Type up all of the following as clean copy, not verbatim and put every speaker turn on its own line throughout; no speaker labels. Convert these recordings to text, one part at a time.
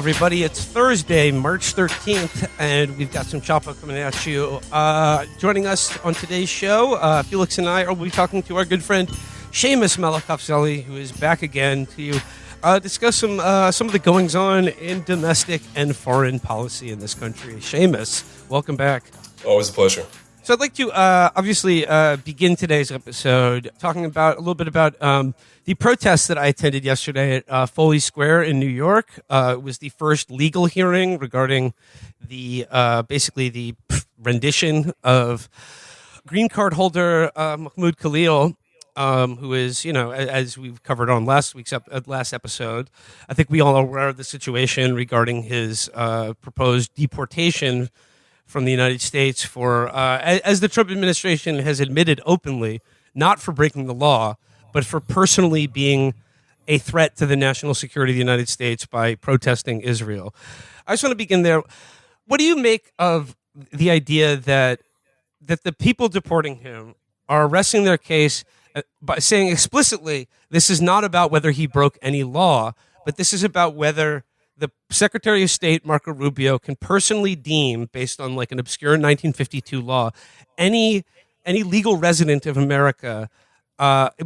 Everybody, it's Thursday, March 13th, and we've got some Chapo coming at you. Joining us on today's show, Felix and I will be talking to our good friend Séamus Malekafzali, who is back again to discuss some of the goings-on in domestic and foreign policy in this country. Séamus, welcome back.
Always a pleasure.
So I'd like to obviously begin today's episode talking about a little bit about the protest that I attended yesterday at Foley Square in New York. It was the first legal hearing regarding the basically the rendition of green card holder Mahmoud Khalil, who is, you know, as we've covered on last week's last episode. I think we all are aware of the situation regarding his proposed deportation from the United States for, as the Trump administration has admitted openly, not for breaking the law, but for personally being a threat to the national security of the United States by protesting Israel. I just want to begin there. What do you make of the idea that the people deporting him are resting their case by saying explicitly this is not about whether he broke any law, but this is about whether the Secretary of State, Marco Rubio, can personally deem, based on like an obscure 1952 law, any legal resident of America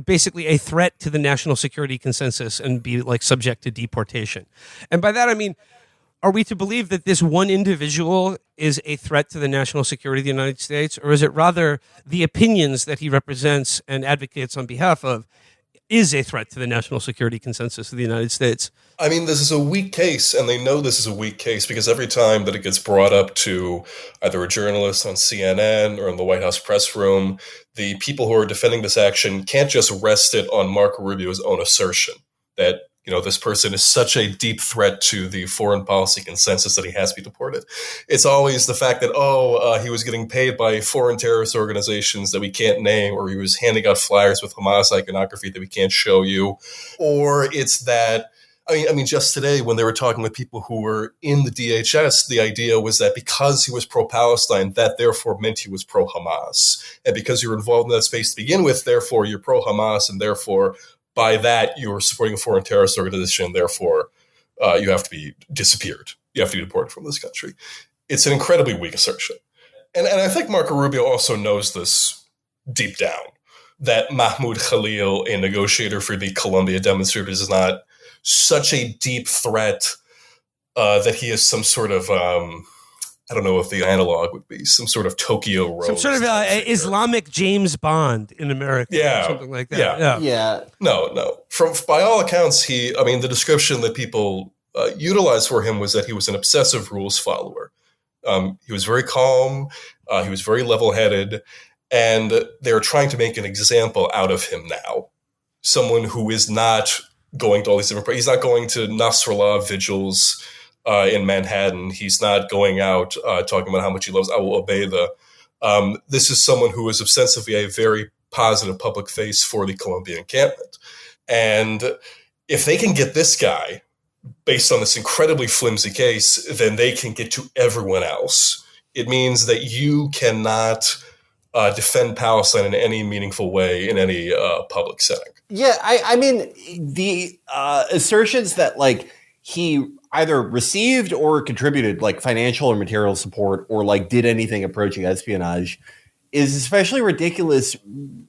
basically a threat to the national security consensus and be like subject to deportation. And by that, I mean, are we to believe that this one individual is a threat to the national security of the United States, or is it rather the opinions that he represents and advocates on behalf of is a threat to the national security consensus of the United States?
I mean, this is a weak case, and they know this is a weak case because every time that it gets brought up to either a journalist on CNN or in the White House press room, the people who are defending this action can't just rest it on Marco Rubio's own assertion that, you know, this person is such a deep threat to the foreign policy consensus that he has to be deported. It's always the fact that, he was getting paid by foreign terrorist organizations that we can't name, or he was handing out flyers with Hamas iconography that we can't show you. Or it's that, I mean, just today when they were talking with people who were in the DHS, the idea was that because he was pro-Palestine, that therefore meant he was pro-Hamas. And because you're involved in that space to begin with, therefore you're pro-Hamas, and therefore by that, you're supporting a foreign terrorist organization, therefore you have to be disappeared. You have to be deported from this country. It's an incredibly weak assertion. And I think Marco Rubio also knows this deep down, that Mahmoud Khalil, a negotiator for the Colombia demonstrators, is not such a deep threat that he is some sort of... I don't know if the analog would be some sort of Tokyo Rose.
Some sort of Islamic James Bond in America.
Yeah.
Or something like that.
Yeah. No. By all accounts, the description that people utilized for him was that he was an obsessive rules follower. He was very calm. He was very level-headed. And they're trying to make an example out of him now. Someone who is not going to all these different places. He's not going to Nasrallah vigils in Manhattan. He's not going out talking about how much he loves Abu Ubaidah. This is someone who is ostensibly a very positive public face for the Colombian encampment. And if they can get this guy, based on this incredibly flimsy case, then they can get to everyone else. It means that you cannot defend Palestine in any meaningful way in any public setting.
Yeah, I mean, the assertions that, like, he either received or contributed like financial or material support or like did anything approaching espionage is especially ridiculous.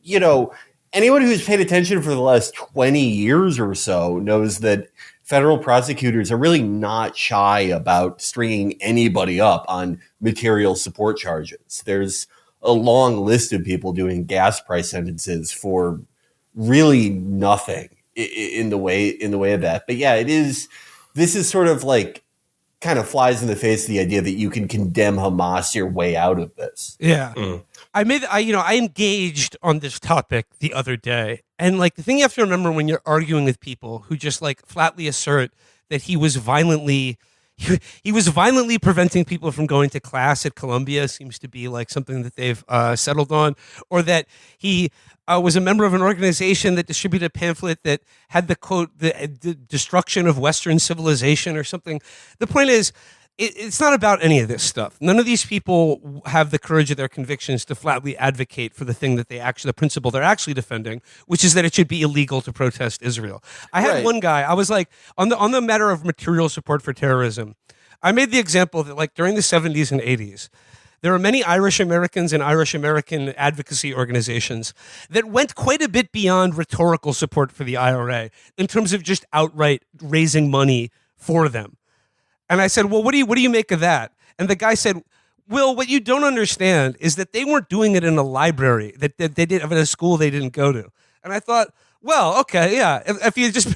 You know, anyone who's paid attention for the last 20 years or so knows that federal prosecutors are really not shy about stringing anybody up on material support charges. There's a long list of people doing gas price sentences for really nothing in the way of that. But yeah, this is sort of like kind of flies in the face of the idea that you can condemn Hamas your way out of this.
Yeah. I engaged on this topic the other day. And like the thing you have to remember when you're arguing with people who just like flatly assert that he was violently preventing people from going to class at Columbia seems to be like something that they've settled on, or that he was a member of an organization that distributed a pamphlet that had the quote, the destruction of Western civilization or something. The point is, it's not about any of this stuff. None of these people have the courage of their convictions to flatly advocate for the thing that the principle they're actually defending, which is that it should be illegal to protest Israel. I had one guy, I was like, on the matter of material support for terrorism, I made the example that like during the 70s and 80s, there are many Irish Americans and Irish American advocacy organizations that went quite a bit beyond rhetorical support for the IRA in terms of just outright raising money for them. And I said, well, what do you make of that? And the guy said, Will, what you don't understand is that they weren't doing it in a library that they did at a school they didn't go to. And I thought, well, okay, yeah. If you'd just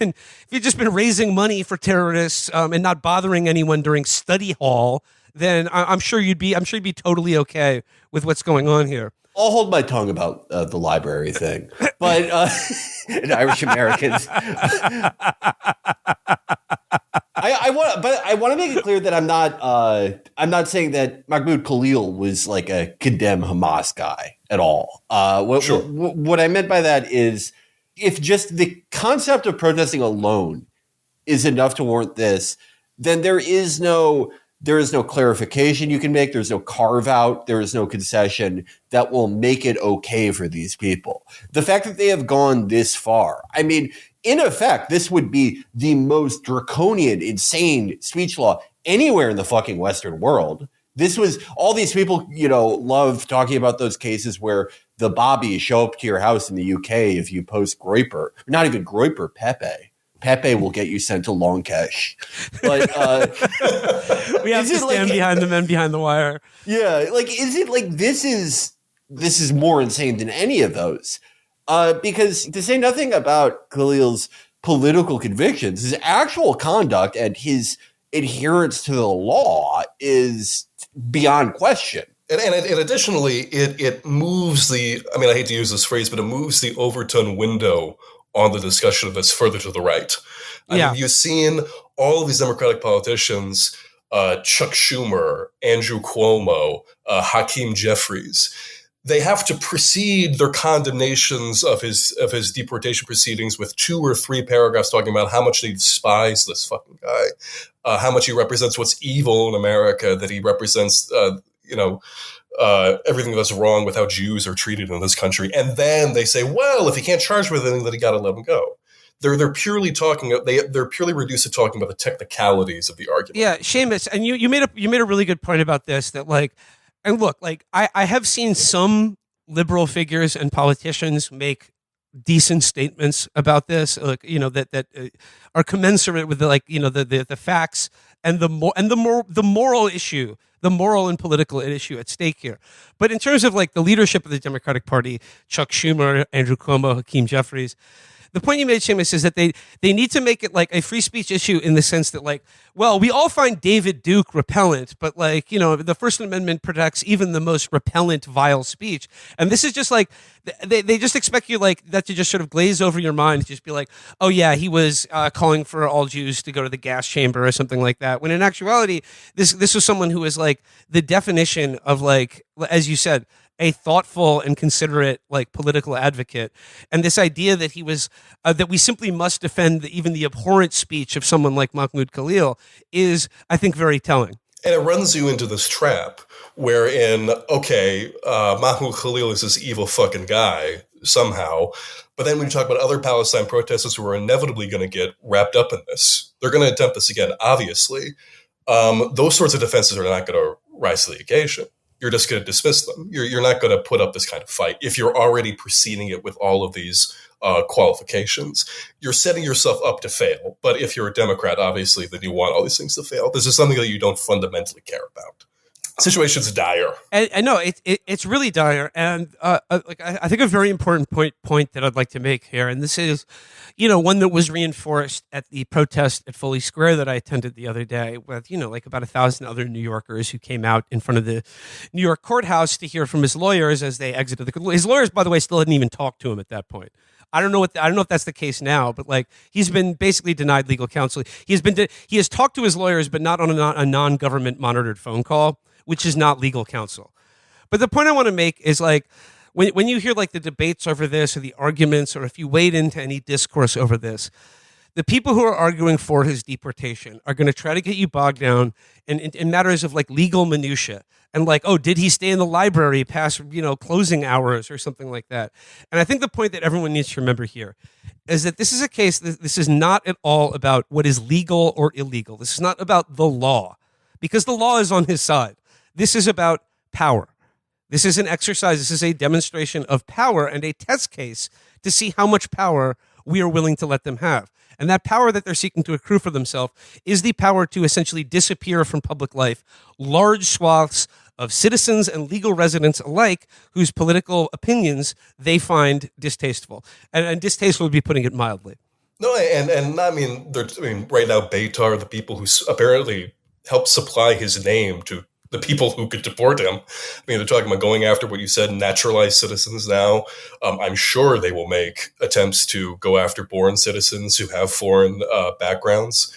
been raising money for terrorists and not bothering anyone during study hall, then I'm sure you'd be totally okay with what's going on here.
I'll hold my tongue about the library thing, but and Irish Americans. I want to make it clear that I'm not saying that Mahmoud Khalil was like a condemn Hamas guy at all. What I meant by that is if just the concept of protesting alone is enough to warrant this, then there is no clarification you can make. There's no carve out. There is no concession that will make it okay for these people. The fact that they have gone this far, I mean, in effect, this would be the most draconian, insane speech law anywhere in the fucking Western world. This was all these people, love talking about those cases where the bobbies show up to your house in the UK if you post Groyper, not even Groyper, Pepe. Pepe will get you sent to Longkesh. But
we have to stand behind the men behind the wire.
Yeah, is it like this is more insane than any of those? Because to say nothing about Khalil's political convictions, his actual conduct and his adherence to the law is beyond question.
And additionally, it moves I hate to use this phrase, but it moves the Overton window on the discussion of this further to the right. I mean, you've seen all of these Democratic politicians, Chuck Schumer, Andrew Cuomo, Hakeem Jeffries. They have to precede their condemnations of his deportation proceedings with 2 or 3 paragraphs talking about how much they despise this fucking guy, how much he represents what's evil in America, that he represents, everything that's wrong with how Jews are treated in this country. And then they say, well, if he can't charge with anything, then he got to let him go. They're purely reduced to talking about the technicalities of the argument.
Yeah, Séamus, and you made a really good point about this, that I have seen some liberal figures and politicians make decent statements about this, that are commensurate with the facts and the moral issue, the moral and political issue at stake here. But in terms of the leadership of the Democratic Party, Chuck Schumer, Andrew Cuomo, Hakeem Jeffries, the point you made, Séamus, is that they need to make it like a free speech issue in the sense that we all find David Duke repellent, but the First Amendment protects even the most repellent, vile speech. And this is just they just expect you that to just sort of glaze over your mind, to just be like, oh yeah, he was calling for all Jews to go to the gas chamber or something like that. When in actuality, this was someone who was the definition of as you said, a thoughtful and considerate political advocate. And this idea that he was that we simply must defend even the abhorrent speech of someone like Mahmoud Khalil is, I think, very telling.
And it runs you into this trap wherein, Mahmoud Khalil is this evil fucking guy somehow. But then when you talk about other Palestine protesters who are inevitably going to get wrapped up in this, they're going to attempt this again, obviously. Those sorts of defenses are not going to rise to the occasion. You're just going to dismiss them. You're not going to put up this kind of fight if you're already preceding it with all of these qualifications. You're setting yourself up to fail. But if you're a Democrat, obviously, then you want all these things to fail. This is something that you don't fundamentally care about. Situation's dire.
I know it's really dire, and I think a very important point that I'd like to make here, and this is, one that was reinforced at the protest at Foley Square that I attended the other day, with about 1,000 other New Yorkers who came out in front of the New York courthouse to hear from his lawyers as they exited. His lawyers, by the way, still hadn't even talked to him at that point. I don't know if that's the case now, but he's been basically denied legal counsel. He has talked to his lawyers, but not on a non-government monitored phone call, which is not legal counsel. But the point I want to make is when you hear the debates over this or the arguments, or if you wade into any discourse over this, the people who are arguing for his deportation are going to try to get you bogged down in matters of like legal minutia and like, oh, did he stay in the library past, closing hours or something like that? And I think the point that everyone needs to remember here is that this is a case, this is not at all about what is legal or illegal. This is not about the law, because the law is on his side. This is about power. This is an exercise, this is a demonstration of power and a test case to see how much power we are willing to let them have. And that power that they're seeking to accrue for themselves is the power to essentially disappear from public life large swaths of citizens and legal residents alike whose political opinions they find distasteful. And distasteful would be putting it mildly.
No, and right now, Beitar, the people who apparently helped supply his name to the people who could deport him. I mean, they're talking about going after what you said, naturalized citizens now. I'm sure they will make attempts to go after born citizens who have foreign backgrounds.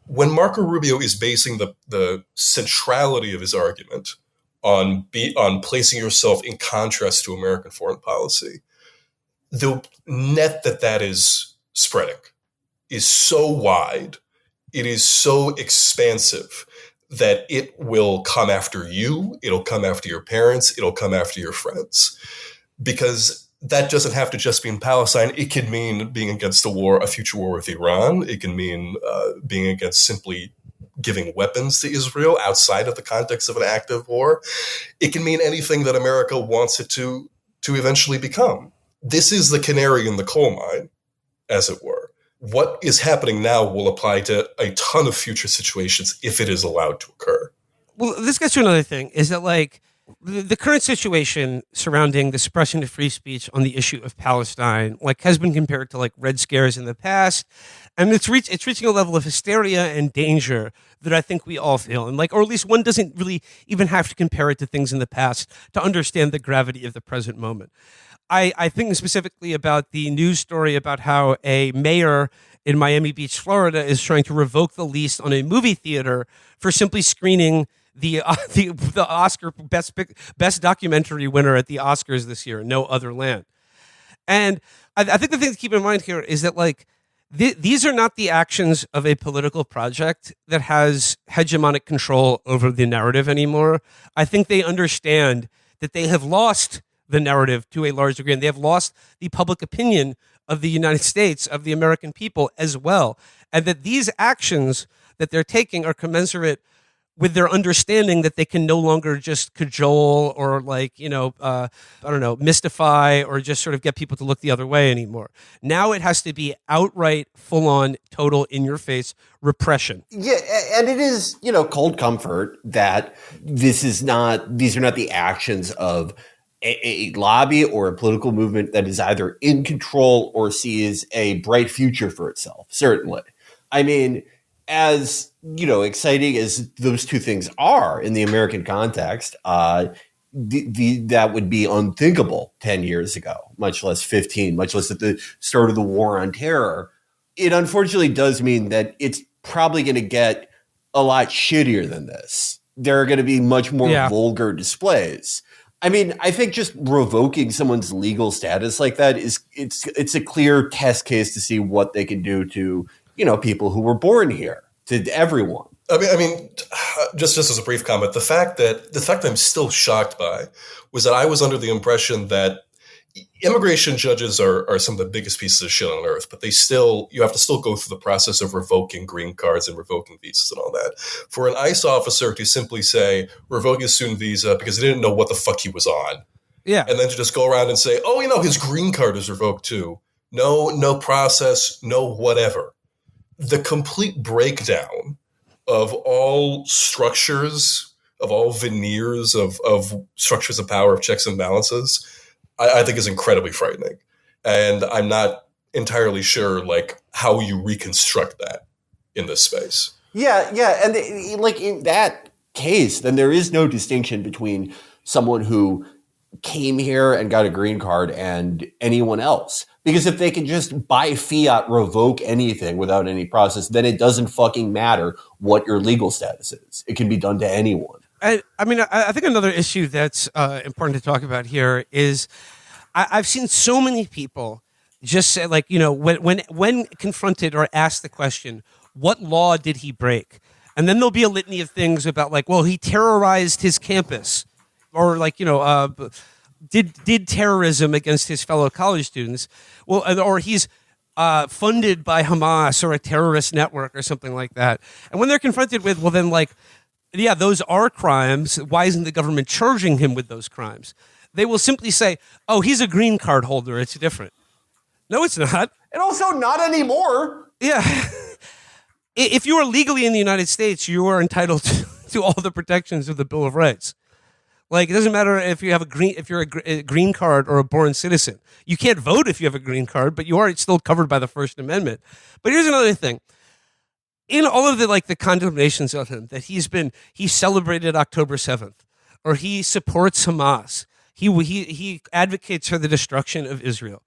When Marco Rubio is basing the centrality of his argument on placing yourself in contrast to American foreign policy, the net that is spreading is so wide, it is so expansive, that it will come after you, it'll come after your parents, it'll come after your friends. Because that doesn't have to just mean Palestine. It can mean being against a future war with Iran. It can mean being against simply giving weapons to Israel outside of the context of an active war. It can mean anything that America wants it to eventually become. This is the canary in the coal mine, as it were. What is happening now will apply to a ton of future situations if it is allowed to occur.
Well, this gets to another thing, is that like the current situation surrounding the suppression of free speech on the issue of Palestine, like, has been compared to like Red Scares in the past. And it's reaching a level of hysteria and danger that I think we all feel. And like, or at least one doesn't really even have to compare it to things in the past to understand the gravity of the present moment. I think specifically about the news story about how a mayor in Miami Beach, Florida, is trying to revoke the lease on a movie theater for simply screening the Oscar best documentary winner at the Oscars this year, No Other Land. And I think the thing to keep in mind here is that like these are not the actions of a political project that has hegemonic control over the narrative anymore. I think they understand that they have lost the narrative to a large degree, and they have lost the public opinion of the United States, of the American people as well. And that these actions that they're taking are commensurate with their understanding that they can no longer just cajole or mystify or just sort of get people to look the other way anymore. Now it has to be outright, full-on, total, in-your-face repression.
Yeah, and it is, cold comfort that these are not the actions of a lobby or a political movement that is either in control or sees a bright future for itself, certainly. I mean, as exciting as those two things are in the American context, that would be unthinkable 10 years ago, much less 15, much less at the start of the war on terror. It unfortunately does mean that it's probably going to get a lot shittier than this. There are going to be much more vulgar displays. I mean, I think just revoking someone's legal status like that it's a clear test case to see what they can do to, people who were born here, to everyone.
I mean, just as a brief comment, the fact that I'm still shocked by was that I was under the impression that immigration judges are some of the biggest pieces of shit on earth, but you have to still go through the process of revoking green cards and revoking visas and all that. For an ICE officer to simply say, revoke his student visa because they didn't know what the fuck he was on. Yeah. And then to just go around and say, oh, his green card is revoked too. No process, no whatever. The complete breakdown of all structures, of all veneers of structures of power, of checks and balances, I think is incredibly frightening. And I'm not entirely sure how you reconstruct that in this space.
Yeah. And in that case, then there is no distinction between someone who came here and got a green card and anyone else. Because if they can just by fiat revoke anything without any process, then it doesn't fucking matter what your legal status is. It can be done to anyone.
I think another issue that's important to talk about here is I've seen so many people just say, like, when confronted or asked the question, what law did he break? And then there'll be a litany of things about, like, well, he terrorized his campus, or like, did terrorism against his fellow college students. Well, or he's funded by Hamas or a terrorist network or something like that. And when they're confronted with, well, then, like, yeah, those are crimes. Why isn't the government charging him with those crimes? They will simply say, oh, he's a green card holder. It's different. No, it's not.
And also not anymore.
Yeah. If you are legally in the United States, you are entitled to all the protections of the Bill of Rights. Like, it doesn't matter if you're a green card or a born citizen. You can't vote if you have a green card, but you are still covered by the First Amendment. But here's another thing. In all of the condemnations of him, that he celebrated October 7th, or he supports Hamas, he advocates for the destruction of Israel.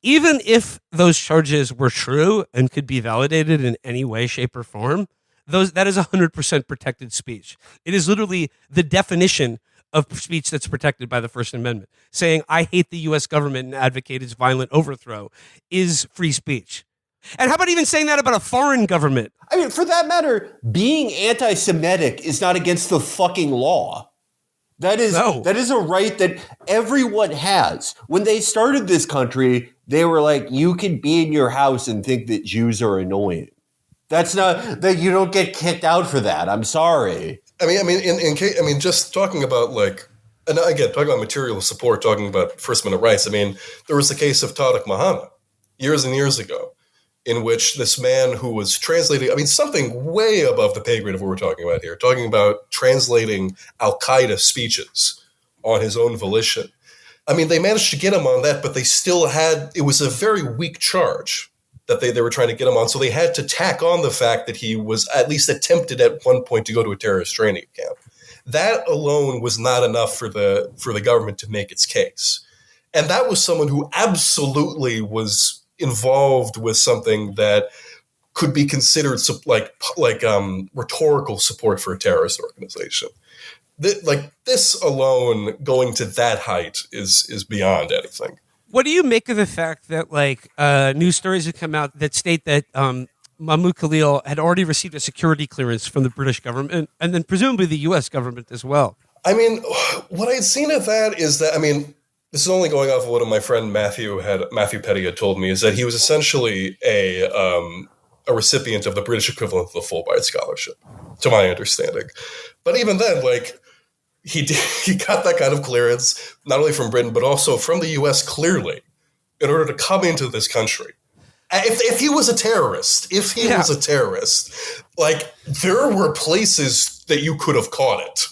Even if those charges were true and could be validated in any way, shape, or form, that is 100% protected speech. It is literally the definition of speech that's protected by the First Amendment. Saying, I hate the U.S. government and advocate its violent overthrow is free speech. And how about even saying that about a foreign government?
I mean, for that matter, being anti-Semitic is not against the fucking law. That is a right that everyone has. When they started this country, they were like, you can be in your house and think that Jews are annoying. That's not that you don't get kicked out for that. I'm sorry.
I mean, just talking about, like, and again, talking about material support, talking about First Amendment rights. I mean, there was the case of Tariq Muhammad years and years ago, in which this man who was translating, I mean, something way above the pay grade of what we're talking about here, talking about translating Al-Qaeda speeches on his own volition. I mean, they managed to get him on that, but they still it was a very weak charge that they were trying to get him on. So they had to tack on the fact that he was at least attempted at one point to go to a terrorist training camp. That alone was not enough for the government to make its case. And that was someone who absolutely was involved with something that could be considered rhetorical support for a terrorist organization. This alone, going to that height, is beyond anything.
What do you make of the fact that, like, news stories have come out that state that Mahmoud Khalil had already received a security clearance from the British government and then presumably the U.S. government as well? I
mean, what I'd seen of that is that, I mean, this is only going off of what my friend Matthew Petty had told me, is that he was essentially a recipient of the British equivalent of the Fulbright Scholarship, to my understanding. But even then, like, he got that kind of clearance, not only from Britain, but also from the U.S. clearly, in order to come into this country. If he was a terrorist, like, there were places that you could have caught it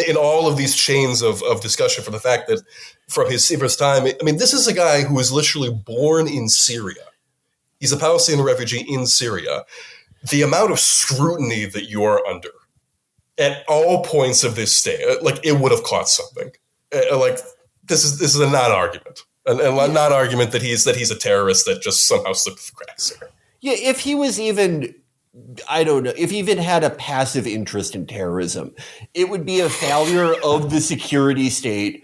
in all of these chains of discussion, for the fact that from his time, I mean, this is a guy who was literally born in Syria. He's a Palestinian refugee in Syria. The amount of scrutiny that you are under at all points of this stay, like, it would have caught something. Like, this is a non-argument, a non-argument that he's a terrorist that just somehow slipped through the cracks here.
Yeah, if he was even, I don't know, if he even had a passive interest in terrorism, it would be a failure of the security state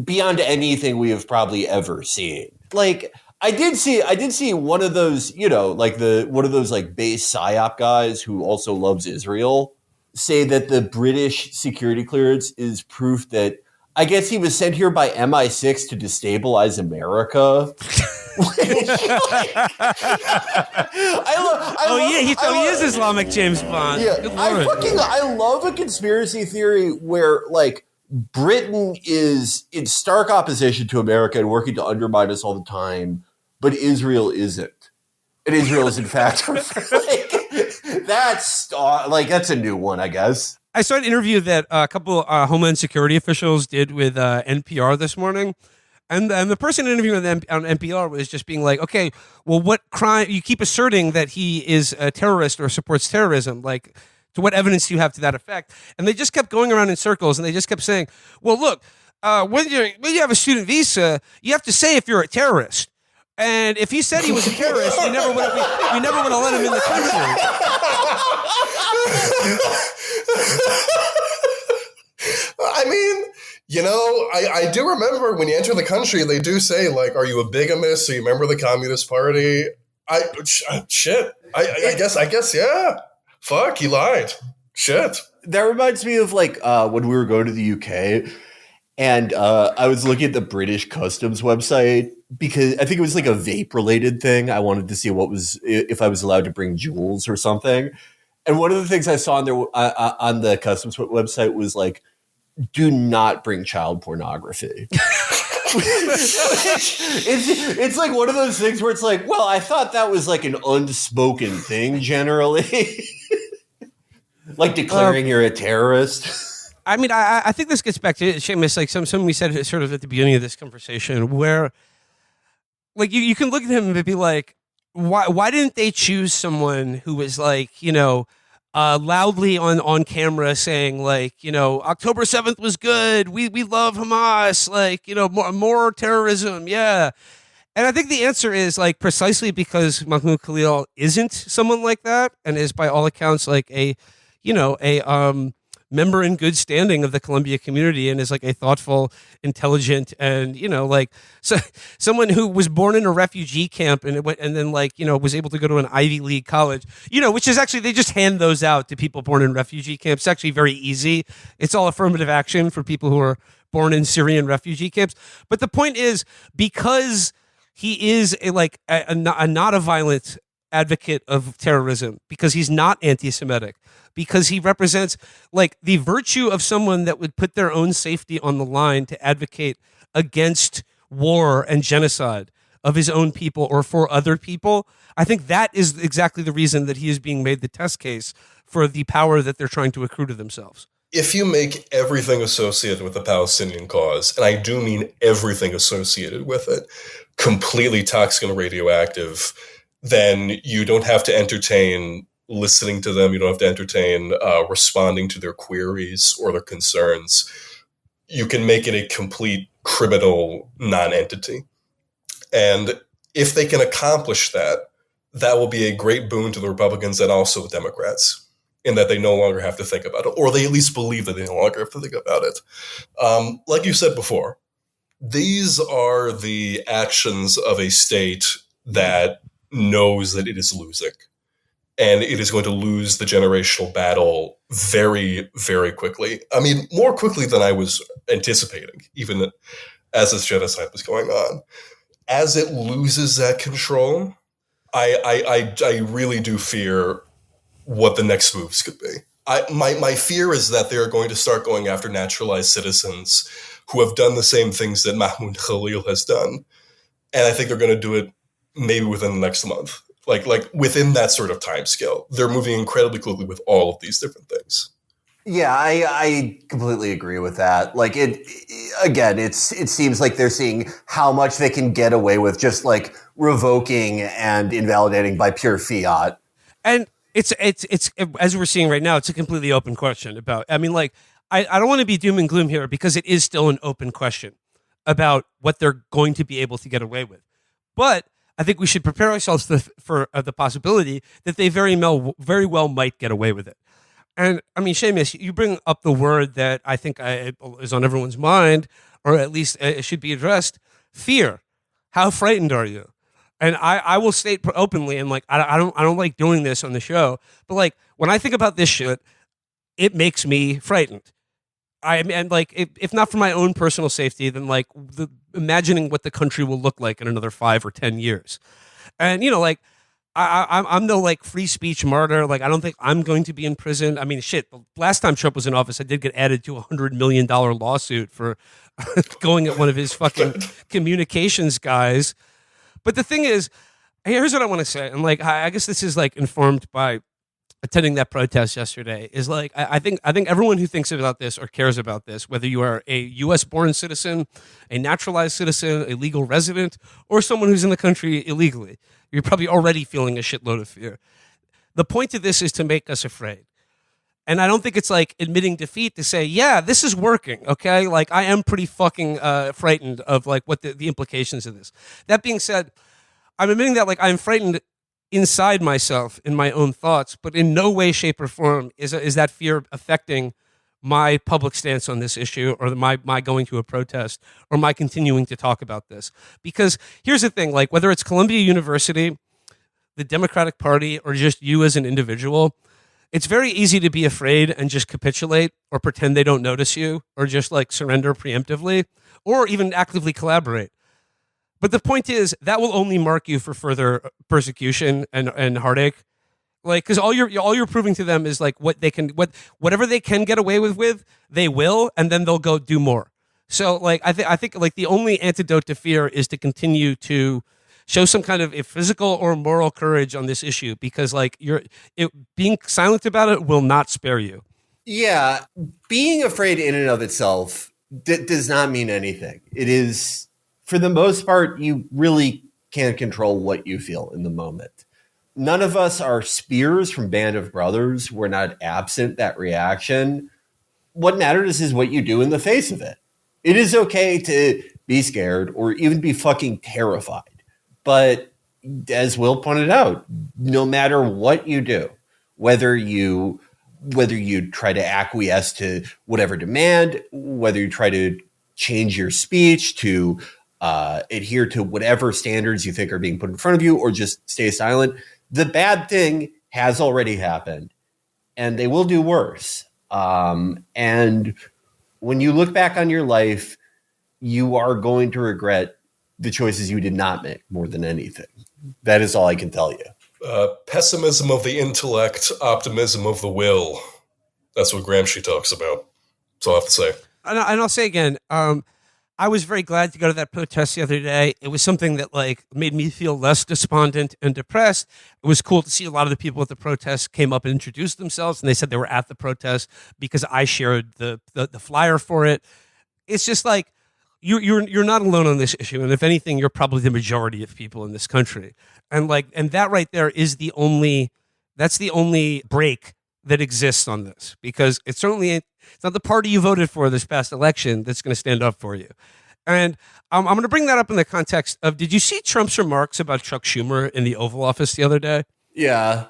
beyond anything we have probably ever seen. Like, I did see one of those, one of those base PSYOP guys who also loves Israel say that the British security clearance is proof that, I guess, he was sent here by MI6 to destabilize America.
He is Islamic James Bond.
Yeah, I love a conspiracy theory where, like, Britain is in stark opposition to America and working to undermine us all the time, but Israel isn't. And Israel is, in fact, that's a new one, I guess.
I saw an interview that a couple Homeland Security officials did with NPR this morning. And the person interviewing them on NPR was just being like, okay, well, what crime? You keep asserting that he is a terrorist or supports terrorism. Like, to what evidence do you have to that effect? And they just kept going around in circles, and they just kept saying, well, look, when you have a student visa, you have to say if you're a terrorist. And if he said he was a terrorist, you never would have let him in the country.
I mean, I do remember when you enter the country, they do say, like, are you a bigamist? Are you a member of the Communist Party? Shit. I guess, yeah. Fuck, he lied. Shit.
That reminds me of like when we were going to the UK, and I was looking at the British Customs website because I think it was like a vape related thing. I wanted to see if I was allowed to bring jewels or something. And one of the things I saw on the customs website was like, do not bring child pornography. it's like one of those things where it's like, well, I thought that was like an unspoken thing generally. Like declaring you're a terrorist.
I mean, I think this gets back to Séamus, like something we said sort of at the beginning of this conversation, where like you can look at him and be like, why didn't they choose someone who was like, loudly on camera saying like, October 7th was good, we love Hamas, like, more terrorism, yeah. And I think the answer is like precisely because Mahmoud Khalil isn't someone like that, and is by all accounts like a member in good standing of the Columbia community, and is like a thoughtful, intelligent, and someone who was born in a refugee camp and then was able to go to an Ivy League college, which is actually, they just hand those out to people born in refugee camps. It's actually very easy. It's all affirmative action for people who are born in Syrian refugee camps. But the point is, because he is not a violent advocate of terrorism, because he's not anti-Semitic, because he represents like the virtue of someone that would put their own safety on the line to advocate against war and genocide of his own people or for other people. I think that is exactly the reason that he is being made the test case for the power that they're trying to accrue to themselves.
If you make everything associated with the Palestinian cause, and I do mean everything associated with it, completely toxic and radioactive, then you don't have to entertain listening to them. You don't have to entertain responding to their queries or their concerns. You can make it a complete criminal non-entity. And if they can accomplish that, that will be a great boon to the Republicans and also the Democrats, in that they no longer have to think about it, or they at least believe that they no longer have to think about it. Like you said before, these are the actions of a state that knows that it is losing. And it is going to lose the generational battle very, very quickly. I mean, more quickly than I was anticipating, even as this genocide was going on. As it loses that control, I really do fear what the next moves could be. My fear is that they're going to start going after naturalized citizens who have done the same things that Mahmoud Khalil has done. And I think they're going to do it maybe within the next month. Like within that sort of time scale. They're moving incredibly quickly with all of these different things.
Yeah, I completely agree with that. Like it seems like they're seeing how much they can get away with just like revoking and invalidating by pure fiat.
And it's as we're seeing right now, it's a completely open question about, I mean, like, I don't want to be doom and gloom here, because it is still an open question about what they're going to be able to get away with. But I think we should prepare ourselves for the possibility that they very well might get away with it. And I mean, Séamus, you bring up the word that I think is on everyone's mind, or at least it should be addressed: fear. How frightened are you? And I will state openly, and like I don't like doing this on the show, but like when I think about this shit, it makes me frightened. And like if not for my own personal safety, then like imagining what the country will look like in another 5 or 10 years. And like I'm no like free speech martyr. Like I don't think I'm going to be in prison. I mean, shit. The last time Trump was in office, I did get added to $100 million lawsuit for going at one of his fucking communications guys. But the thing is, here's what I want to say, and like I guess this is like informed by attending that protest yesterday, is like I think everyone who thinks about this or cares about this, whether you are a U.S. born citizen, a naturalized citizen, a legal resident, or someone who's in the country illegally, you're probably already feeling a shitload of fear. The point of this is to make us afraid. And I don't think it's like admitting defeat to say, yeah, this is working, okay? Like, I am pretty fucking frightened of like what the implications of this. That being said, I'm admitting that like I'm frightened inside myself in my own thoughts, but in no way, shape, or form is that fear affecting my public stance on this issue, or my going to a protest, or my continuing to talk about this. Because here's the thing, like whether it's Columbia University, the Democratic Party, or just you as an individual, it's very easy to be afraid and just capitulate or pretend they don't notice you or just like surrender preemptively or even actively collaborate. But the point is that will only mark you for further persecution and heartache. Like, because all you're proving to them is like whatever they can get away with, they will, and then they'll go do more. So like I think like the only antidote to fear is to continue to show some kind of physical or moral courage on this issue, because like being silent about it will not spare you.
Yeah, being afraid in and of itself does not mean anything. It is, for the most part, you really can't control what you feel in the moment. None of us are spears from Band of Brothers. We're not absent that reaction. What matters is what you do in the face of it. It is okay to be scared or even be fucking terrified. But as Will pointed out, no matter what you do, whether you try to acquiesce to whatever demand, whether you try to change your speech to adhere to whatever standards you think are being put in front of you, or just stay silent, the bad thing has already happened, and they will do worse. And when you look back on your life, you are going to regret the choices you did not make more than anything. That is all I can tell you.
Pessimism of the intellect, optimism of the will. That's what Gramsci talks about. That's all I have to say.
And I'll say again, I was very glad to go to that protest the other day. It was something that like made me feel less despondent and depressed. It was cool to see a lot of the people at the protest came up and introduced themselves, and they said they were at the protest because I shared the flyer for it. It's just like, you're not alone on this issue, and if anything, you're probably the majority of people in this country. And that right there is the only break that exists on this, because it's not the party you voted for this past election that's going to stand up for you. And I'm going to bring that up in the context of, did you see Trump's remarks about Chuck Schumer in the Oval Office the other day?
Yeah.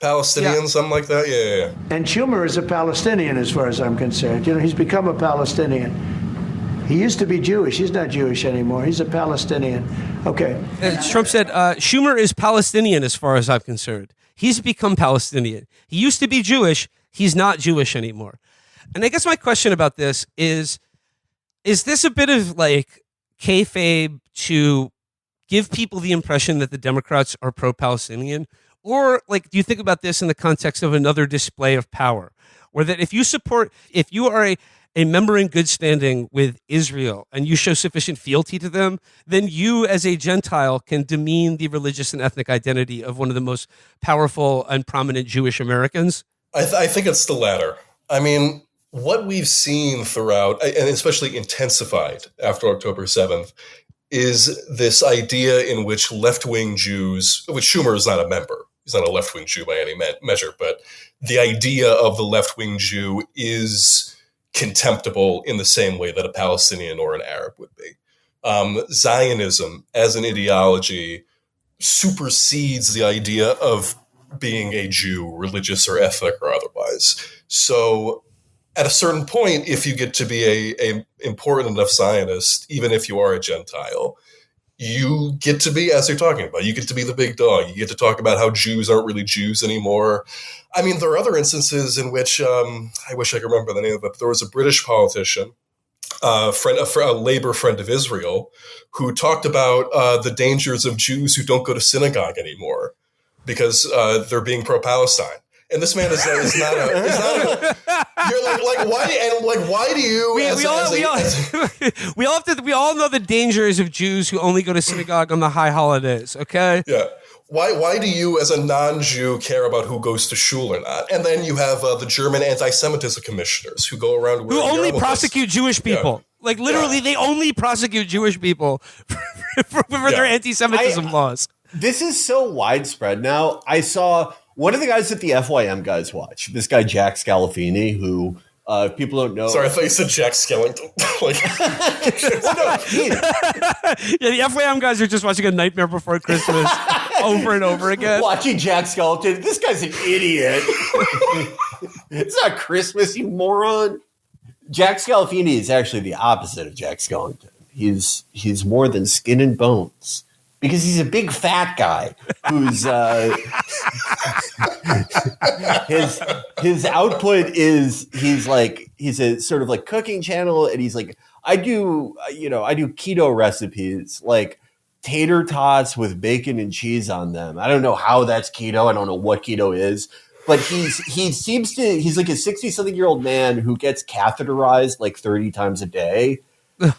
Palestinian, something like that? Yeah.
And Schumer is a Palestinian as far as I'm concerned. You know, he's become a Palestinian. He used to be Jewish. He's not Jewish anymore. He's a Palestinian. Okay.
Trump said, Schumer is Palestinian as far as I'm concerned. He's become Palestinian. He used to be Jewish. He's not Jewish anymore. And I guess my question about this is this a bit of like kayfabe to give people the impression that the Democrats are pro-Palestinian? Or like, do you think about this in the context of another display of power, where that if you are a member in good standing with Israel and you show sufficient fealty to them, then you as a Gentile can demean the religious and ethnic identity of one of the most powerful and prominent Jewish Americans?
I think it's the latter. I mean, what we've seen throughout, and especially intensified after October 7th, is this idea in which left-wing Jews, which Schumer is not a member, he's not a left-wing Jew by any measure, but the idea of the left-wing Jew is contemptible in the same way that a Palestinian or an Arab would be. Zionism as an ideology supersedes the idea of being a Jew, religious or ethnic or otherwise. So at a certain point, if you get to be a important enough Zionist, even if you are a Gentile, you get to be, as you're talking about, you get to be the big dog. You get to talk about how Jews aren't really Jews anymore. I mean, there are other instances in which, I wish I could remember the name of it, but there was a British politician, a Labour friend of Israel, who talked about the dangers of Jews who don't go to synagogue anymore because they're being pro-Palestine. And this man is not a. You're why do you?
We all know the dangers of Jews who only go to synagogue on the high holidays. Okay.
Yeah. Why do you, as a non-Jew, care about who goes to shul or not? And then you have the German anti-Semitism commissioners who go around
who only prosecute Jewish people. Yeah. Like literally, they only prosecute Jewish people for their anti-Semitism laws.
This is so widespread now. I saw one of the guys that the FYM guys watch, this guy Jack Scalafini, who if people don't know.
Sorry, I thought you said Jack Skellington.
Yeah, the FYM guys are just watching A Nightmare Before Christmas. over and over again.
Watching Jack Skellington. This guy's an idiot. It's not Christmas, you moron. Jack Scalfini is actually the opposite of Jack Skellington. He's more than skin and bones because he's a big fat guy who's his output is he's a sort of like cooking channel, and he's like, I do keto recipes like tater tots with bacon and cheese on them. I don't know how that's keto. I don't know what keto is. But he's like a 60-something-year-old man who gets catheterized like 30 times a day.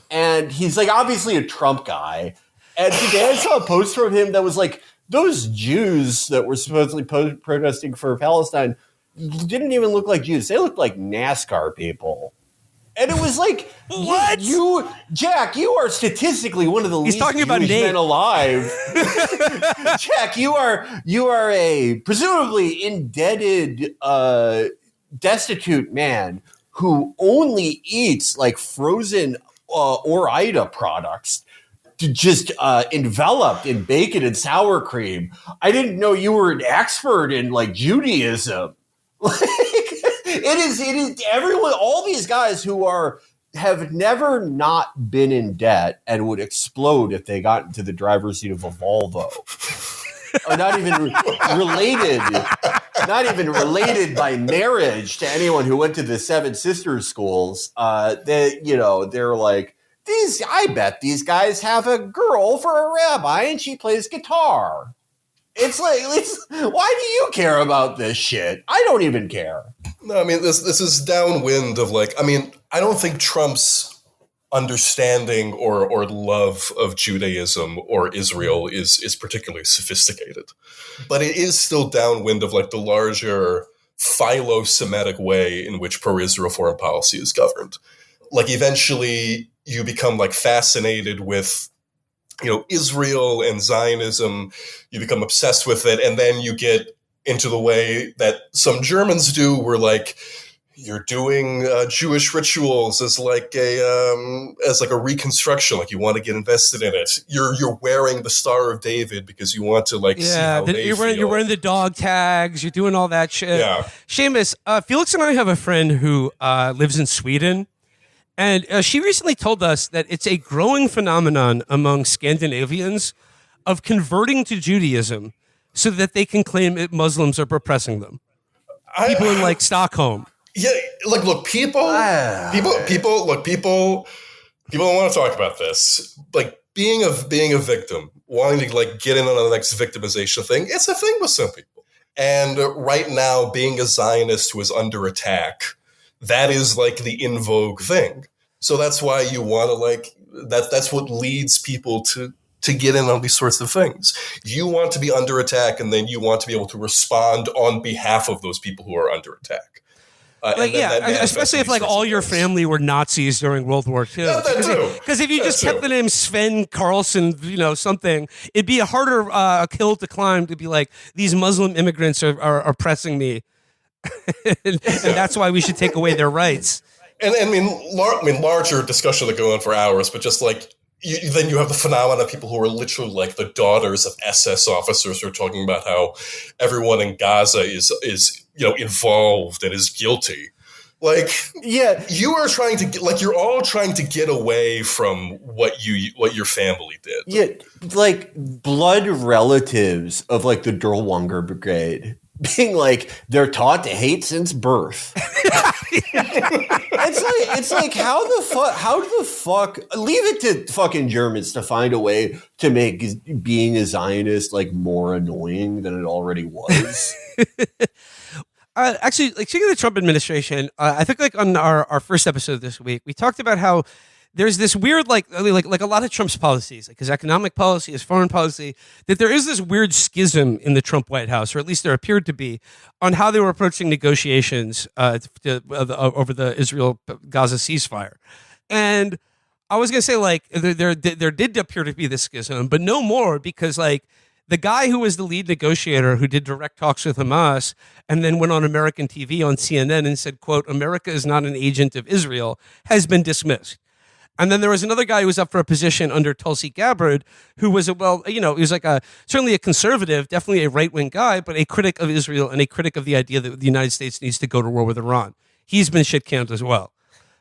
And he's like obviously a Trump guy. And today I saw a post from him that was like, those Jews that were supposedly protesting for Palestine didn't even look like Jews. They looked like NASCAR people. And it was like,
what?
Jack, you are statistically one of the least
talking about
Jewish
Nate.
men alive. Jack, you are a presumably indebted, destitute man who only eats like frozen Ore-Ida products, just enveloped in bacon and sour cream. I didn't know you were an expert in like Judaism. It is everyone, all these guys who have never not been in debt and would explode if they got into the driver's seat of a Volvo. Are not even related by marriage to anyone who went to the Seven Sisters schools. They're like, I bet these guys have a girl for a rabbi and she plays guitar. It's like, why do you care about this shit? I don't even care.
No, I mean, this is downwind of like, I mean, I don't think Trump's understanding or love of Judaism or Israel is particularly sophisticated. But it is still downwind of like the larger philo-Semitic way in which pro-Israel foreign policy is governed. Like eventually you become like fascinated with, Israel and Zionism, you become obsessed with it, and then you get into the way that some Germans do, where like you're doing Jewish rituals as like a reconstruction, like you want to get invested in it. You're wearing the Star of David because you want to like see how they
you're wearing the dog tags, you're doing all that shit.
Yeah.
Séamus, Felix and I have a friend who lives in Sweden. And she recently told us that it's a growing phenomenon among Scandinavians of converting to Judaism so that they can claim Muslims are oppressing them. People in like Stockholm.
Yeah, like look, people don't want to talk about this. Like being a victim, wanting to like get in on the next victimization thing, it's a thing with some people. And right now, being a Zionist who is under attack, that is like the in vogue thing. So that's why you want to like that's what leads people to get in on these sorts of things. You want to be under attack, and then you want to be able to respond on behalf of those people who are under attack.
Especially if like all your family were Nazis during World War II.
Yeah, that too.
Because if you just kept the name Sven Carlson, something, it'd be a harder hill to climb to be like, these Muslim immigrants are oppressing me. and that's why we should take away their rights.
And I mean, larger discussion that go on for hours, but just like then you have the phenomenon of people who are literally like the daughters of SS officers who are talking about how everyone in Gaza is involved and is guilty. Like,
yeah,
you are trying to get, like, you're all trying to get away from what your family did.
Yeah, like blood relatives of like the Dirlewanger Brigade being like, they're taught to hate since birth. It's like how the fuck leave it to fucking Germans to find a way to make being a Zionist like more annoying than it already was.
Actually, like speaking of the Trump administration, I think like on our first episode this week, we talked about how there's this weird like a lot of Trump's policies, like his economic policy, his foreign policy, that there is this weird schism in the Trump White House, or at least there appeared to be, on how they were approaching negotiations over the Israel-Gaza ceasefire. And I was going to say, like, there did appear to be this schism, but no more, because like the guy who was the lead negotiator who did direct talks with Hamas and then went on American TV on CNN and said, quote, "America is not an agent of Israel," has been dismissed. And then there was another guy who was up for a position under Tulsi Gabbard, who was he was like certainly a conservative, definitely a right-wing guy, but a critic of Israel and a critic of the idea that the United States needs to go to war with Iran. He's been shit-canned as well.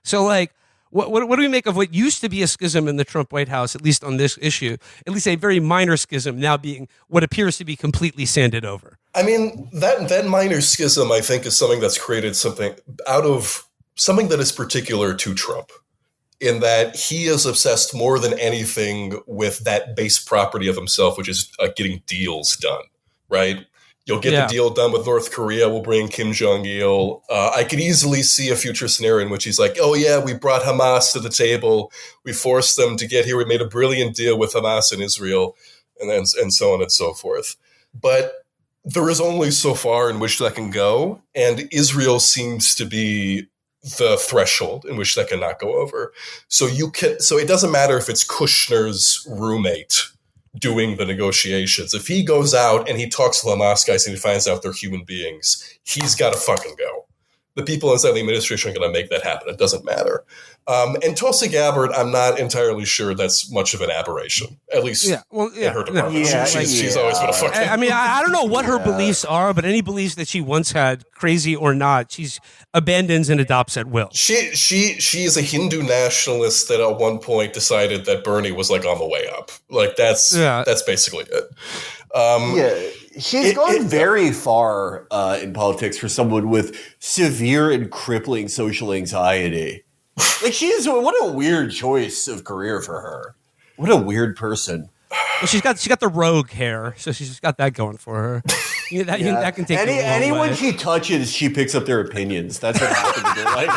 So, like, what do we make of what used to be a schism in the Trump White House, at least on this issue, at least a very minor schism, now being what appears to be completely sanded over?
I mean, that minor schism, I think, is something that's created something out of something that is particular to Trump, in that he is obsessed more than anything with that base property of himself, which is getting deals done, right? You'll get the deal done with North Korea. We'll bring Kim Jong-il. I could easily see a future scenario in which he's like, oh, yeah, we brought Hamas to the table. We forced them to get here. We made a brilliant deal with Hamas and Israel, and so on and so forth. But there is only so far in which that can go, and Israel seems to be the threshold in which that cannot go over. So it doesn't matter if it's Kushner's roommate doing the negotiations. If he goes out and he talks to the Hamas guys and he finds out they're human beings, he's got to fucking go. The people inside the administration are going to make that happen. It doesn't matter. And Tulsi Gabbard, I'm not entirely sure that's much of an aberration, at least in her department. She's always been a fucking...
I mean, I don't know what her beliefs are, but any beliefs that she once had, crazy or not, she's abandons and adopts at will.
She is a Hindu nationalist that at one point decided that Bernie was like on the way up. Like that's basically it.
She's gone very far in politics for someone with severe and crippling social anxiety. Like what a weird choice of career for her. What a weird person.
Well, she's got the rogue hair, so she's got that going for her. That can take
anyone she touches, she picks up their opinions. That's what happened to her
life.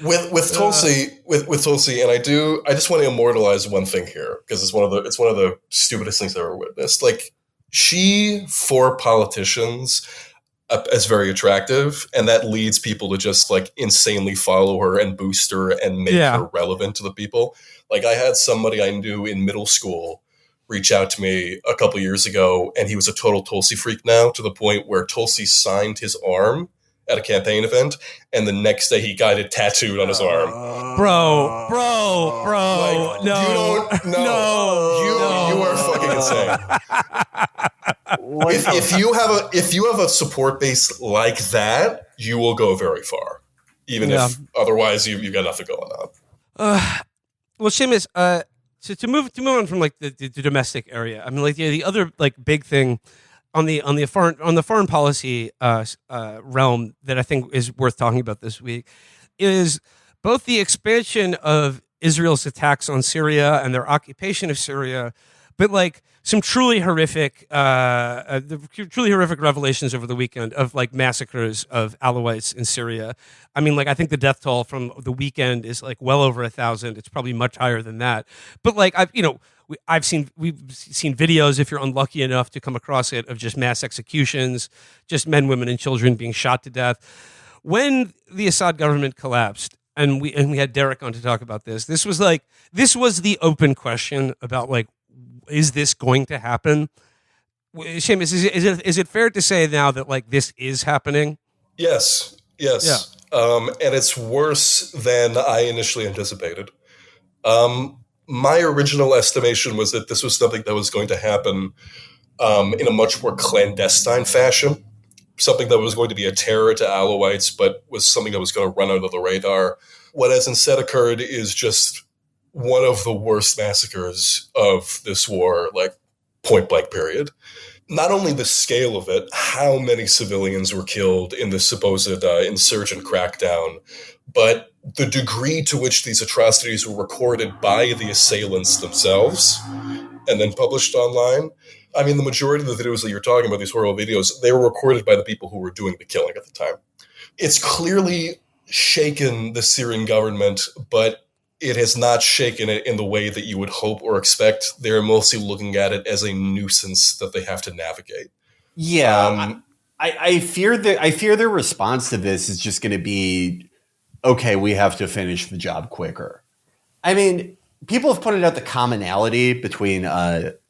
With Tulsi, and I just want to immortalize one thing here because it's one of the stupidest things I've ever witnessed. Like, she, for politicians, is very attractive, and that leads people to just like insanely follow her and boost her and make her relevant to the people. Like, I had somebody I knew in middle school reach out to me a couple years ago, and he was a total Tulsi freak now, to the point where Tulsi signed his arm at a campaign event, and the next day he got it tattooed on his arm.
Bro,
like,
no,
you are fucking insane. If you have a support base like that, you will go very far, even if otherwise you've got nothing going on.
Well, Séamus, to move on from like the domestic area, I mean, like the other like big thing on the foreign policy realm that I think is worth talking about this week is both the expansion of Israel's attacks on Syria and their occupation of Syria, but like some truly horrific revelations over the weekend of like massacres of Alawites in Syria. I mean, like, I think the death toll from the weekend is like well over 1,000. It's probably much higher than that. But like, we've seen videos, if you're unlucky enough to come across it, of just mass executions, just men, women, and children being shot to death. When the Assad government collapsed, and we had Derek on to talk about this, this was the open question about like, is this going to happen? Séamus, is it fair to say now that like this is happening?
Yes. Yeah. And it's worse than I initially anticipated. My original estimation was that this was something that was going to happen in a much more clandestine fashion, something that was going to be a terror to Alawites, but was something that was going to run under the radar. What has instead occurred is just one of the worst massacres of this war, like point blank period. Not only the scale of it, how many civilians were killed in the supposed insurgent crackdown, but the degree to which these atrocities were recorded by the assailants themselves and then published online. I mean, the majority of the videos that you're talking about, these horrible videos, they were recorded by the people who were doing the killing at the time. It's clearly shaken the Syrian government, but it has not shaken it in the way that you would hope or expect. They're mostly looking at it as a nuisance that they have to navigate.
Yeah, I fear their response to this is just going to be, okay, we have to finish the job quicker. I mean, people have pointed out the commonality between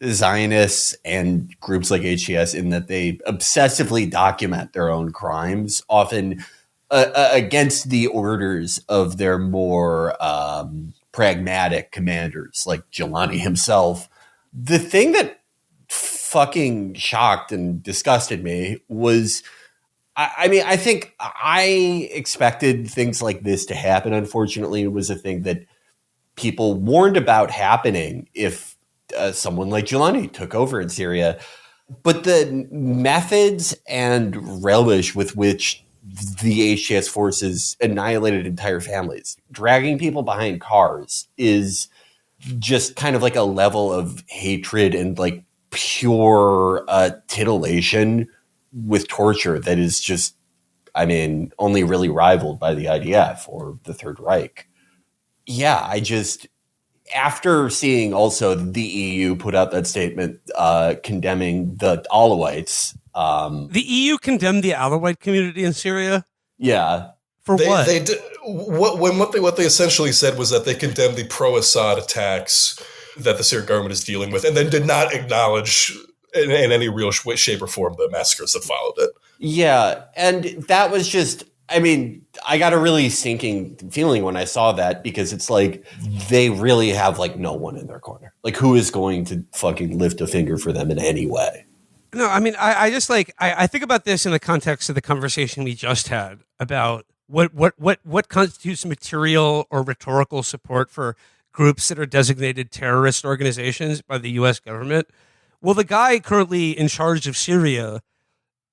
Zionists and groups like HTS in that they obsessively document their own crimes, often against the orders of their more pragmatic commanders, like Jelani himself. The thing that fucking shocked and disgusted me was, I think I expected things like this to happen. Unfortunately, it was a thing that people warned about happening if someone like Jelani took over in Syria. But the methods and relish with which the HTS forces annihilated entire families, dragging people behind cars, is just kind of like a level of hatred and like pure titillation with torture that is just, only really rivaled by the IDF or the Third Reich. Yeah, after seeing also the EU put out that statement condemning the Alawites.
The EU condemned the Alawite community in Syria?
Yeah.
For what?
They did, what they essentially said was that they condemned the pro-Assad attacks that the Syrian government is dealing with, and then did not acknowledge in any real shape or form the massacres that followed it.
Yeah, and that was just, I got a really sinking feeling when I saw that, because it's like they really have like no one in their corner. Like, who is going to fucking lift a finger for them in any way?
No, I just like, I think about this in the context of the conversation we just had about what constitutes material or rhetorical support for groups that are designated terrorist organizations by the U.S. government. Well, the guy currently in charge of Syria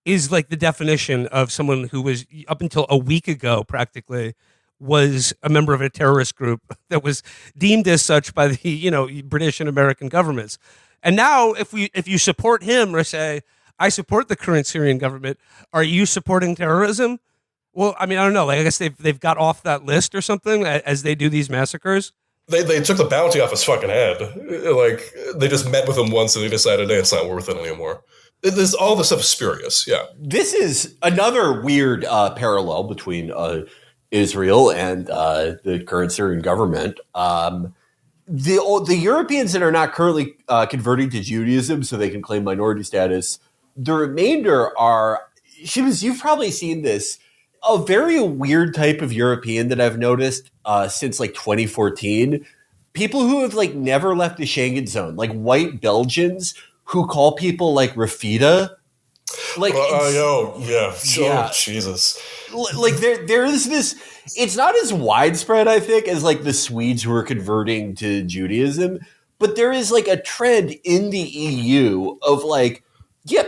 is like the definition of someone who was, up until a week ago, practically, was a member of a terrorist group that was deemed as such by the British and American governments. And now, if you support him or say, I support the current Syrian government, are you supporting terrorism? Well, I don't know. Like, I guess they've got off that list or something as they do these massacres.
They took the bounty off his fucking head. Like, they just met with him once and they decided, hey, it's not worth it anymore. All this stuff is spurious, yeah.
This is another weird parallel between Israel and the current Syrian government. The Europeans that are not currently converting to Judaism so they can claim minority status, the remainder are, Syamus, you've probably seen this, a very weird type of European that I've noticed since like 2014. People who have like never left the Schengen zone, like white Belgians who call people like Rafida. Like,
yeah. Jesus.
Like there is this, it's not as widespread, I think, as like the Swedes who are converting to Judaism, but there is like a trend in the EU of like,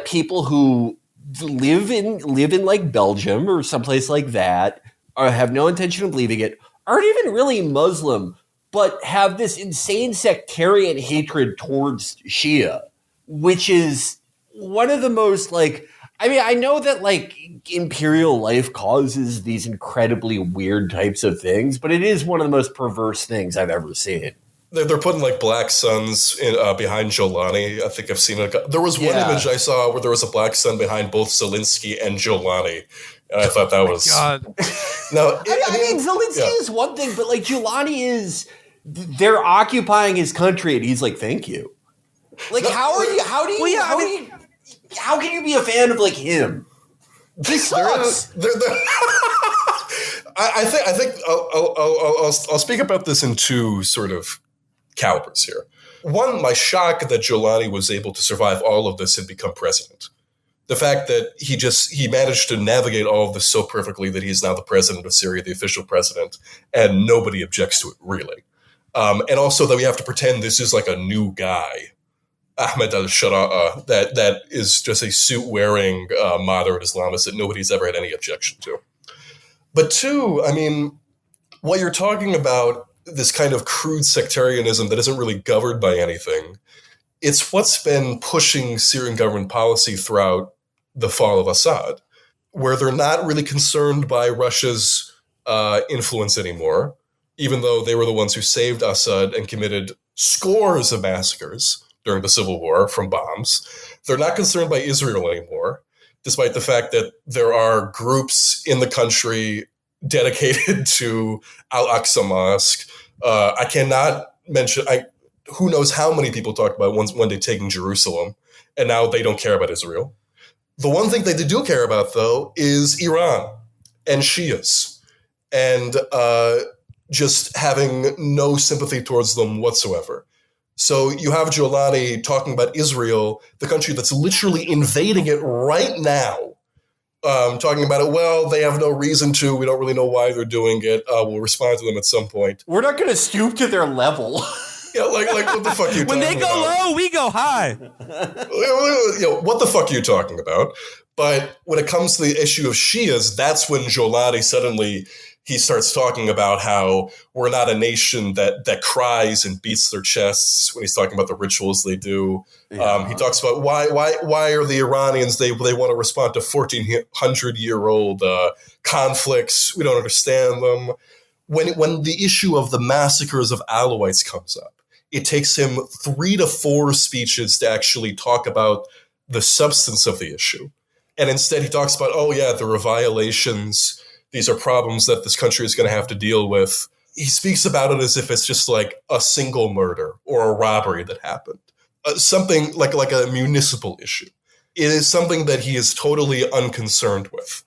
people who live in like Belgium or someplace like that, or have no intention of leaving it, aren't even really Muslim, but have this insane sectarian hatred towards Shia, which is one of the most like, I know that like imperial life causes these incredibly weird types of things, but it is one of the most perverse things I've ever seen.
They're putting like black suns in, behind Jolani. I think I've seen it. There was one image I saw where there was a black sun behind both Zelensky and Jolani, and I thought that was.
God.
No,
Zelensky is one thing, but like Jolani is, they're occupying his country, and he's like, "Thank you." Like, how can you be a fan of like him? He sucks.
I think I'll speak about this in two sort of calibers here. One, my shock that Jolani was able to survive all of this and become president. The fact that he managed to navigate all of this so perfectly that he's now the president of Syria, the official president, and nobody objects to it, really. And also that we have to pretend this is like a new guy, Ahmed al-Shara'a, that is just a suit-wearing moderate Islamist that nobody's ever had any objection to. But two, what you're talking about, this kind of crude sectarianism that isn't really governed by anything, it's what's been pushing Syrian government policy throughout the fall of Assad, where they're not really concerned by Russia's influence anymore, even though they were the ones who saved Assad and committed scores of massacres during the civil war from bombs. They're not concerned by Israel anymore, despite the fact that there are groups in the country dedicated to Al-Aqsa Mosque. I cannot mentioned, who knows how many people talked about one day taking Jerusalem, and now they don't care about Israel. The one thing they do care about, though, is Iran and Shias, and just having no sympathy towards them whatsoever. So you have Jolani talking about Israel, the country that's literally invading it right now, talking about it, well, they have no reason to. We don't really know why they're doing it. We'll respond to them at some point.
We're not going to stoop to their level.
Yeah, like what the fuck are you talking about?
When they go low, we go high.
What the fuck are you talking about? But when it comes to the issue of Shias, that's when Jolani suddenly he starts talking about how we're not a nation that cries and beats their chests when he's talking about the rituals they do. Yeah. He talks about why are the Iranians, they want to respond to 1,400-year-old conflicts. We don't understand them. When the issue of the massacres of Alawites comes up, it takes him 3 to 4 speeches to actually talk about the substance of the issue. And instead he talks about, oh yeah, there are violations. These are problems that this country is going to have to deal with. He speaks about it as if it's just like a single murder or a robbery that happened. Something like a municipal issue. It is something that he is totally unconcerned with.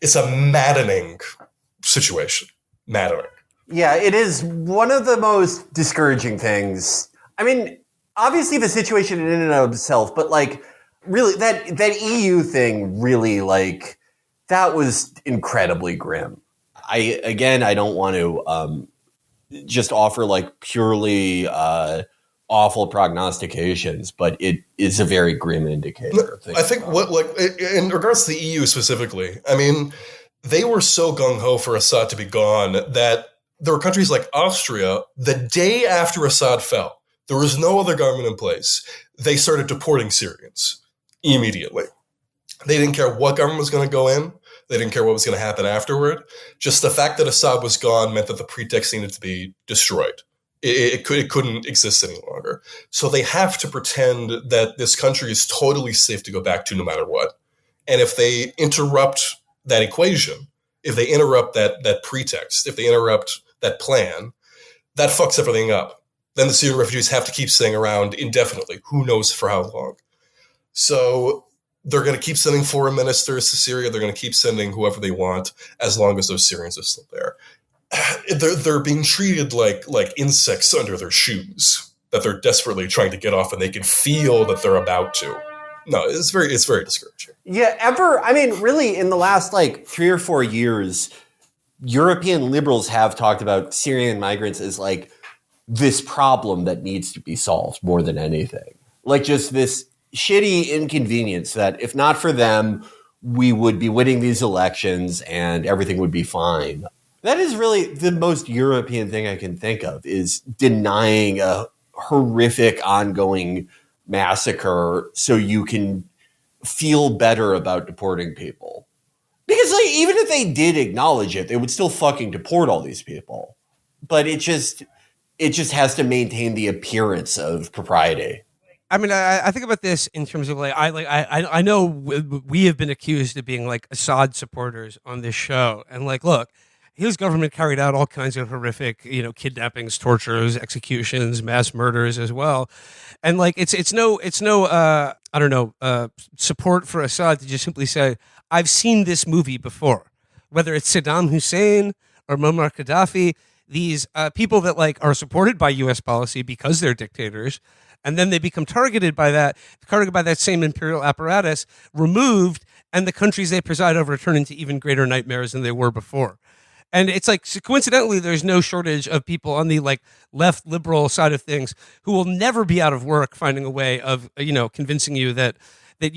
It's a maddening situation. Maddening.
Yeah, it is one of the most discouraging things. I mean, obviously the situation in and of itself, but like really that EU thing really like that was incredibly grim. I don't want to just offer like purely awful prognostications, but it is a very grim indicator.
I think what like in regards to the EU specifically, I mean, they were so gung-ho for Assad to be gone that there were countries like Austria, the day after Assad fell, there was no other government in place. They started deporting Syrians immediately. They didn't care what government was going to go in. They didn't care what was going to happen afterward. Just the fact that Assad was gone meant that the pretext needed to be destroyed. It couldn't exist any longer. So they have to pretend that this country is totally safe to go back to no matter what. And if they interrupt that equation, if they interrupt that pretext, if they interrupt that plan, that fucks everything up. Then the Syrian refugees have to keep staying around indefinitely. Who knows for how long? So they're going to keep sending foreign ministers to Syria. They're going to keep sending whoever they want as long as those Syrians are still there. They're being treated like insects under their shoes that they're desperately trying to get off, and they can feel that they're about to. No, it's very discouraging.
Yeah, really in the last like 3 or 4 years, European liberals have talked about Syrian migrants as like this problem that needs to be solved more than anything. Like just this shitty inconvenience that if not for them, we would be winning these elections and everything would be fine. That is really the most European thing I can think of, is denying a horrific ongoing massacre so you can feel better about deporting people. Because like even if they did acknowledge it, they would still fucking deport all these people. But it just has to maintain the appearance of propriety.
I mean, I think about this in terms of I know we have been accused of being like Assad supporters on this show, and like, look, his government carried out all kinds of horrific, kidnappings, tortures, executions, mass murders as well, and like it's no support for Assad to just simply say, I've seen this movie before, whether it's Saddam Hussein or Muammar Gaddafi, these people that like are supported by U.S. policy because they're dictators. And then they become targeted by that same imperial apparatus, removed, and the countries they preside over turn into even greater nightmares than they were before. And it's like, coincidentally, there's no shortage of people on the like left liberal side of things who will never be out of work finding a way of, convincing you that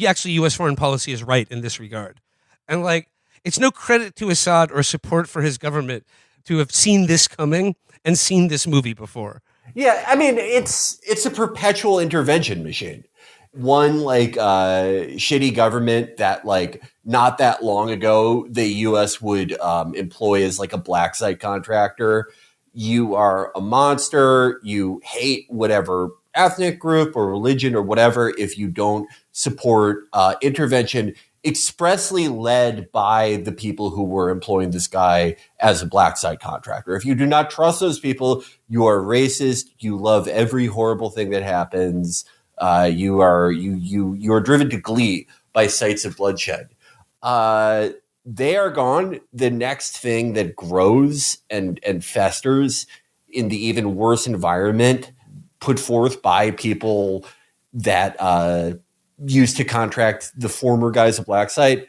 actually U.S. foreign policy is right in this regard. And like, it's no credit to Assad or support for his government to have seen this coming and seen this movie before.
Yeah, I mean, it's a perpetual intervention machine. One like shitty government that like not that long ago the U.S. would employ as like a black site contractor. You are a monster. You hate whatever ethnic group or religion or whatever if you don't support intervention expressly led by the people who were employing this guy as a black site contractor. If you do not trust those people, you are racist. You love every horrible thing that happens. You are driven to glee by sights of bloodshed. They are gone. The next thing that grows and festers in the even worse environment put forth by people that used to contract the former guys of black site,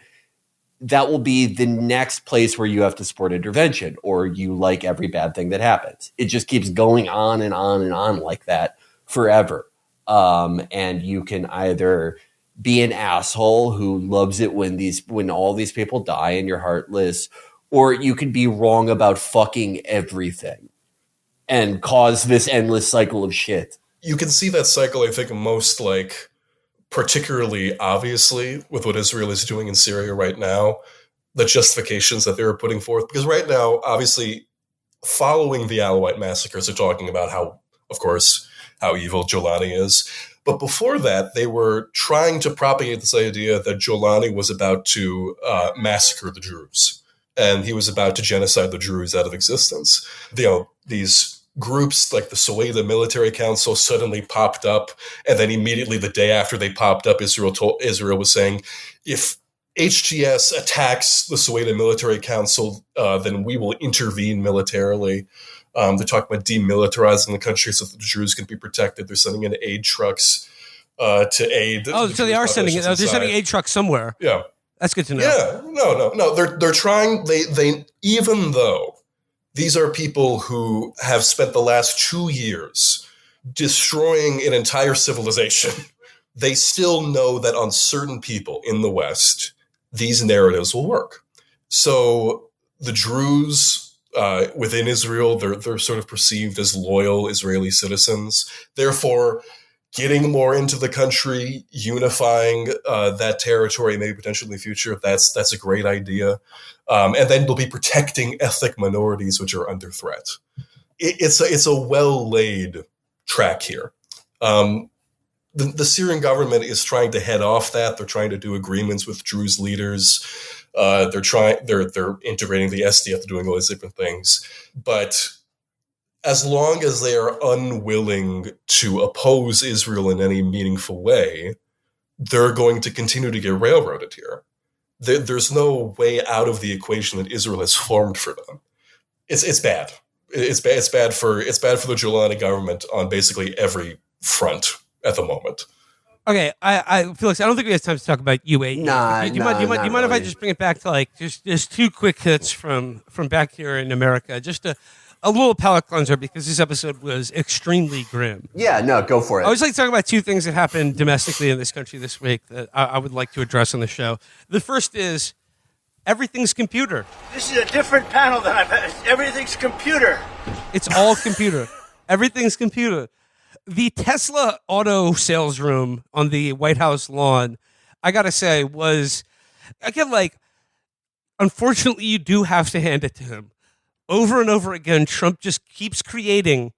that will be the next place where you have to support intervention, or you like every bad thing that happens. It just keeps going on and on and on like that forever. And you can either be an asshole who loves it when all these people die and you're heartless, or you can be wrong about fucking everything and cause this endless cycle of shit.
You can see that cycle, I think, most particularly obviously with what Israel is doing in Syria right now, the justifications that they're putting forth. Because right now, obviously, following the Alawite massacres, they're talking about how evil Jolani is. But before that, they were trying to propagate this idea that Jolani was about to massacre the Druze, and he was about to genocide the Druze out of existence. These groups like the Soweto Military Council suddenly popped up, and then immediately the day after they popped up, Israel was saying, if HTS attacks the Soweto Military Council, then we will intervene militarily. They're talking about demilitarizing the country so that the Druze can be protected. They're sending in aid trucks to aid.
Oh, so they are sending it. They're sending aid trucks somewhere.
Yeah,
that's good to know.
Yeah, no. They're trying. They even though these are people who have spent the last 2 years destroying an entire civilization, they still know that on certain people in the West, these narratives will work. So the Druze within Israel, they're sort of perceived as loyal Israeli citizens. Therefore, getting more into the country, unifying that territory, maybe potentially in the future, that's a great idea. And then they'll be protecting ethnic minorities which are under threat. It's a well-laid track here. The Syrian government is trying to head off that. They're trying to do agreements with Druze leaders. They're integrating the SDF. They're doing all these different things. But as long as they are unwilling to oppose Israel in any meaningful way, they're going to continue to get railroaded here. There's no way out of the equation that Israel has formed for them. It's bad. It's bad for the Jolani government on basically every front at the moment.
Okay, I Felix, I don't think we have time to talk about UAE. Do you mind if I just bring it back to just two quick hits from back here in America? Just a little palate cleanser, because this episode was extremely grim.
Yeah, no, go for it.
I always like to talk about two things that happened domestically in this country this week that I would like to address on the show. The first is everything's computer.
This is a different panel than I've had. Everything's computer.
It's all computer. Everything's computer. The Tesla auto sales room on the White House lawn, I got to say, was, again, unfortunately, you do have to hand it to him. Over and over again, Trump just keeps creating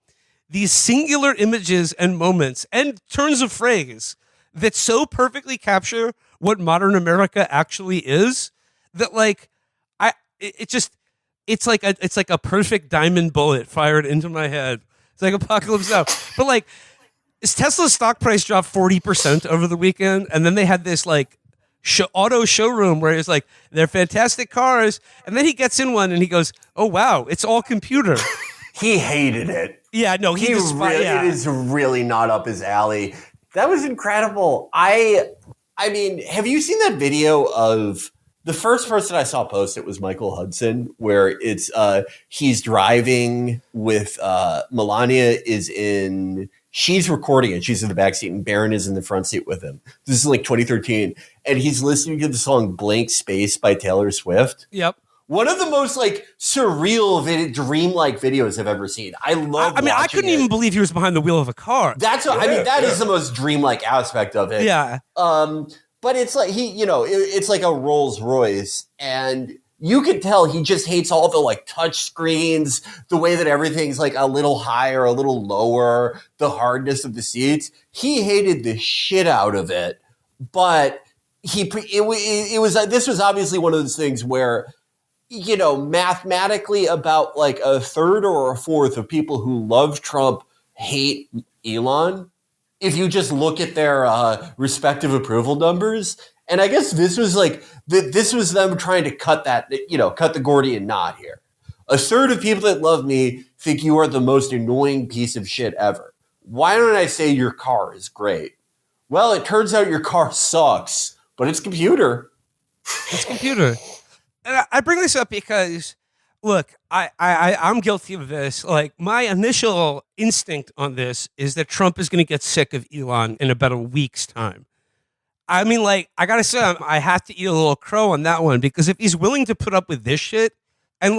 these singular images and moments and turns of phrase that so perfectly capture what modern America actually is that it's like a perfect diamond bullet fired into my head. It's like Apocalypse Now. But is Tesla's stock price dropped 40% over the weekend? And then they had this auto showroom where it's they're fantastic cars. And then he gets in one and he goes, oh, wow, it's all computer.
He hated it.
Yeah, no,
it is really not up his alley. That was incredible. I mean, have you seen that video of the first person I saw post it was Michael Hudson, where it's he's driving with Melania she's recording it. She's in the back seat and Barron is in the front seat with him. This is 2013. And he's listening to the song Blank Space by Taylor Swift.
Yep.
One of the most surreal, dreamlike videos I've ever seen. I love.
I couldn't even believe he was behind the wheel of a car.
That's what, that is the most dreamlike aspect of it.
Yeah.
But it's it's like a Rolls Royce, and you could tell he just hates all the touch screens, the way that everything's a little higher, a little lower, the hardness of the seats. He hated the shit out of it, but this was obviously one of those things where, mathematically about like a third or a fourth of people who love Trump hate Elon. If you just look at their respective approval numbers, and I guess this was this was them trying to cut the Gordian knot here. A third of people that love me think you are the most annoying piece of shit ever. Why don't I say your car is great? Well, it turns out your car sucks, but it's computer.
It's computer. And I bring this up because, look, I'm guilty of this. Like, my initial instinct on this is that Trump is going to get sick of Elon in about a week's time. I mean, like, I got to say, I have to eat a little crow on that one, because if he's willing to put up with this shit and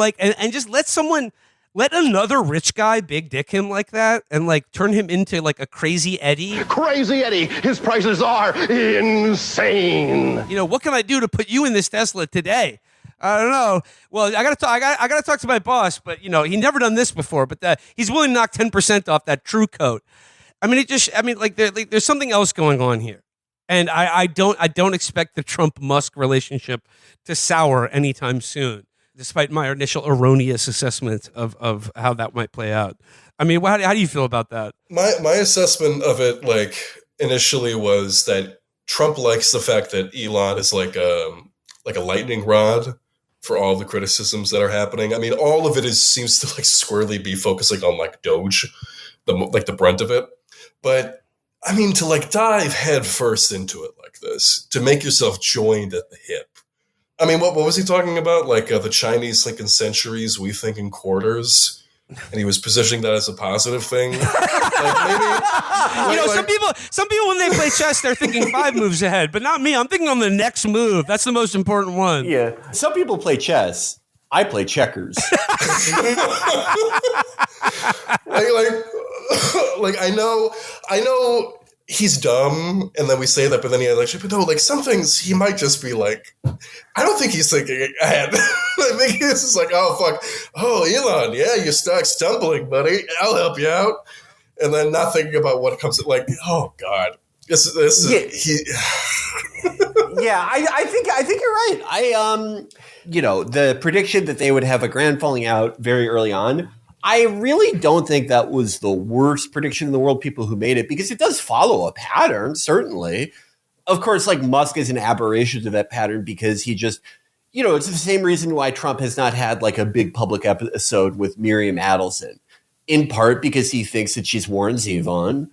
just let another rich guy big dick him like that and like turn him into like a crazy Eddie.
Crazy Eddie, his prices are insane.
What can I do to put you in this Tesla today? I don't know. Well, I gotta talk to my boss, but he never done this before. But he's willing to knock 10% off that True Coat. I mean, there's something else going on here, and I don't expect the Trump-Musk relationship to sour anytime soon, despite my initial erroneous assessment of how that might play out. I mean, how do you feel about that?
My assessment of it, like, initially was that Trump likes the fact that Elon is like a lightning rod for all the criticisms that are happening. I mean, all of it seems to like squarely be focusing on like Doge, the brunt of it. But I mean, to like dive head first into it like this, to make yourself joined at the hip. I mean, what was he talking about? Like the Chinese think in centuries, we think in quarters. And he was positioning that as a positive thing. Like maybe,
some people when they play chess, they're thinking 5 moves ahead, but not me. I'm thinking on the next move. That's the most important one.
Yeah. Some people play chess. I play checkers.
like I know he's dumb, and then we say that, but then he actually, but no, like some things he might just be like, I don't think he's thinking ahead. I think he's just like, oh fuck, oh Elon, yeah, you're stumbling, buddy. I'll help you out, and then not thinking about what comes. Like, oh god, this is he.
Yeah, I think you're right. The prediction that they would have a grand falling out very early on, I really don't think that was the worst prediction in the world, people who made it, because it does follow a pattern, certainly. Of course, like Musk is an aberration to that pattern because he just, it's the same reason why Trump has not had like a big public episode with Miriam Adelson, in part because he thinks that she's Warren Zevon,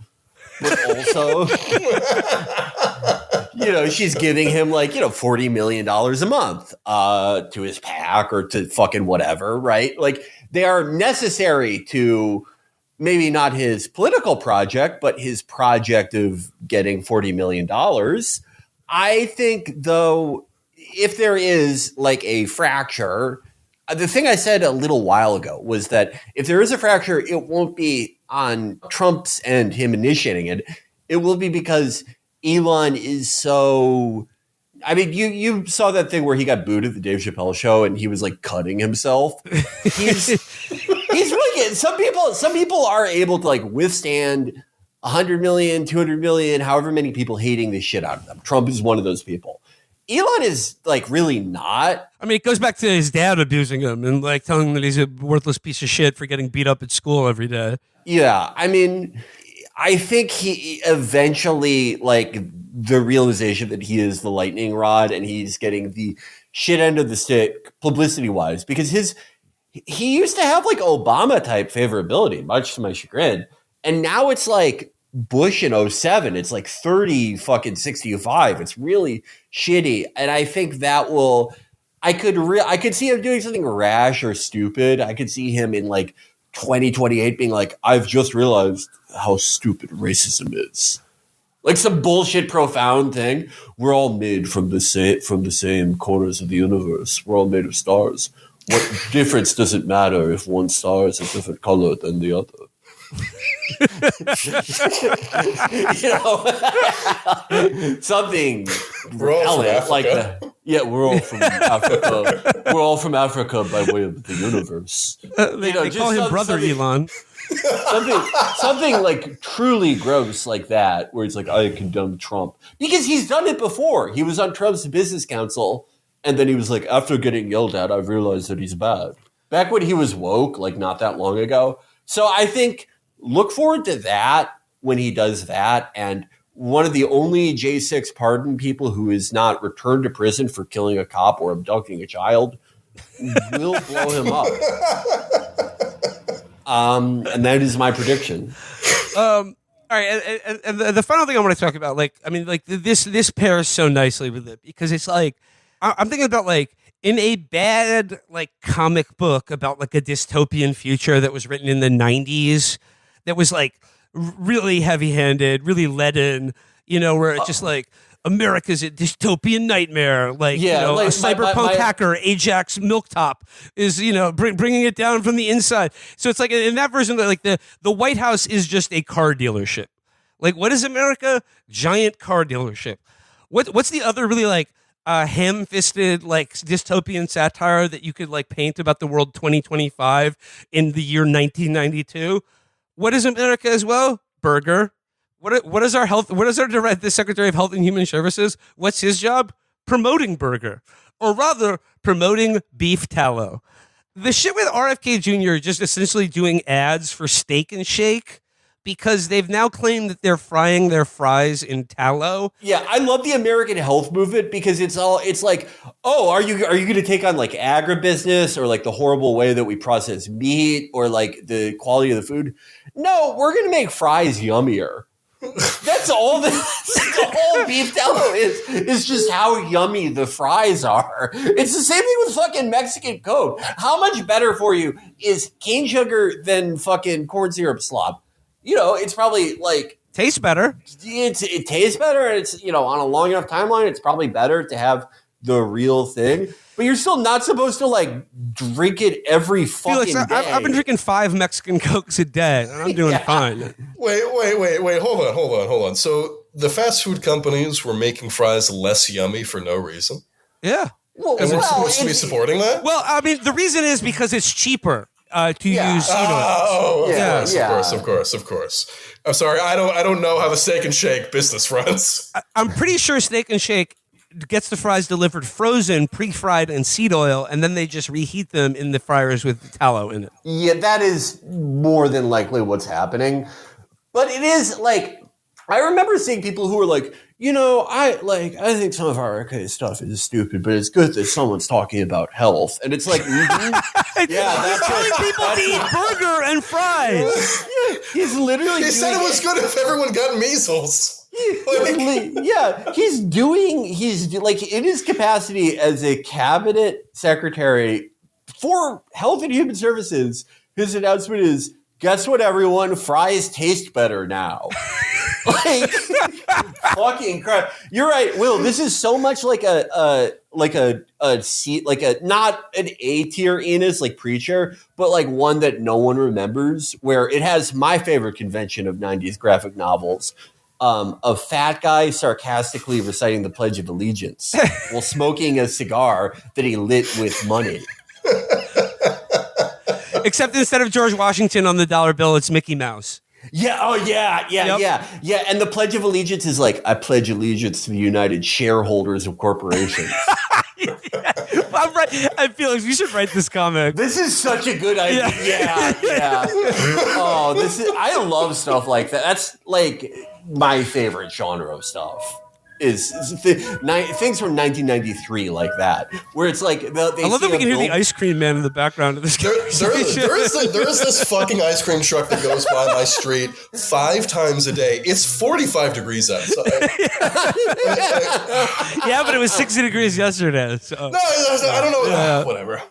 but also, she's giving him like, $40 million a month to his PAC or to fucking whatever, right? Like, they are necessary to maybe not his political project, but his project of getting $40 million. I think, though, if there is like a fracture, the thing I said a little while ago was that if there is a fracture, it won't be on Trump's end, him initiating it. It will be because Elon is so... I mean, you saw that thing where he got booed at the Dave Chappelle show and he was like cutting himself. He's really good. Some people are able to like withstand 100 million, 200 million, however many people hating the shit out of them. Trump is one of those people. Elon is like really not.
I mean, it goes back to his dad abusing him and like telling him that he's a worthless piece of shit for getting beat up at school every day.
Yeah, I mean, I think he eventually like the realization that he is the lightning rod and he's getting the shit end of the stick publicity wise, because he used to have like Obama type favorability, much to my chagrin. And now it's like Bush in 07. It's like 30 fucking 65. It's really shitty. And I think that will, I could see him doing something rash or stupid. I could see him in like 2028 being like, I've just realized how stupid racism is. Like some bullshit profound thing. We're all made from the same corners of the universe. We're all made of stars. What difference does it matter if one star is a different color than the other? Something repellent like that. Yeah, we're all from Africa. We're all from Africa by way of the universe.
They call him Brother Elon.
something like truly gross like that, where it's like, I condemn Trump. Because he's done it before. He was on Trump's business council, and then he was like, after getting yelled at, I've realized that he's bad. Back when he was woke, like not that long ago. So I think look forward to that when he does that. And one of the only J6 pardon people who is not returned to prison for killing a cop or abducting a child will blow him up. And that is my prediction.
All right, and the final thing I want to talk about, like, I mean, like this pairs so nicely with it because it's like I'm thinking about like in a bad like comic book about like a dystopian future that was written in the 90s that was like really heavy-handed, really leaden, you know, where it's just like America's a dystopian nightmare, like, you know, like a cyberpunk hacker, Ajax Milktop, is, you know, bringing it down from the inside. So it's like in that version, like the White House is just a car dealership. Like, what is America? Giant car dealership. What's the other really like ham-fisted like dystopian satire that you could like paint about the world 2025 in the year 1992? What is America as well? Burger. What is our health? What is the Secretary of Health and Human Services? What's his job? Promoting burger, or rather, promoting beef tallow. The shit with RFK Jr. just essentially doing ads for Steak and Shake because they've now claimed that they're frying their fries in tallow.
Yeah, I love the American health movement because it's like, oh, are you going to take on like agribusiness or like the horrible way that we process meat or like the quality of the food? No, we're going to make fries yummier. That's all beef tallow is just how yummy the fries are. It's the same thing with fucking Mexican Coke. How much better for you is cane sugar than fucking corn syrup slop? You know, it's probably like
tastes better.
It tastes better, and it's, you know, on a long enough timeline, it's probably better to have the real thing. But you're still not supposed to like drink it every fucking day.
I've been drinking 5 Mexican Cokes a day, and I'm doing fine.
Wait. Hold on. So the fast food companies were making fries less yummy for no reason?
Yeah.
And we're supposed to be supporting that?
Well, I mean, the reason is because it's cheaper to use seed oils.
Of course. I'm sorry, I don't know how the Steak and Shake business runs.
I'm pretty sure Steak and Shake gets the fries delivered frozen, pre-fried in seed oil, and then they just reheat them in the fryers with tallow in it.
Yeah, that is more than likely what's happening. But it is like, I remember seeing people who were like, you know, I think some of our stuff is stupid, but it's good that someone's talking about health. And it's like, yeah, that's
telling people to eat burger and fries.
Yeah, he's literally.
He said it was good if everyone got measles.
He's like in his capacity as a cabinet secretary for Health and Human Services. His announcement is, guess what, everyone? Fries taste better now. Like, fucking crap. You're right, Will. This is so much like a seat, like a not an A-tier anus like Preacher, but like one that no one remembers, where it has my favorite convention of 90s graphic novels. A fat guy sarcastically reciting the Pledge of Allegiance while smoking a cigar that he lit with money.
Except instead of George Washington on the dollar bill, it's Mickey Mouse.
Yeah. Oh, yeah. And the Pledge of Allegiance is like, I pledge allegiance to the United Shareholders of Corporations.
Yeah. I'm right. I feel like we should write this comic.
This is such a good idea. Yeah. Oh, I love stuff like that. That's like my favorite genre of stuff. Is things from 1993 like that, where it's like I
love that we can hear the ice cream man in the background of this.
There is this fucking ice cream truck that goes by my street 5 times a day. It's 45 degrees outside.
Yeah, but it was 60 degrees yesterday. So.
No, I don't know. Whatever.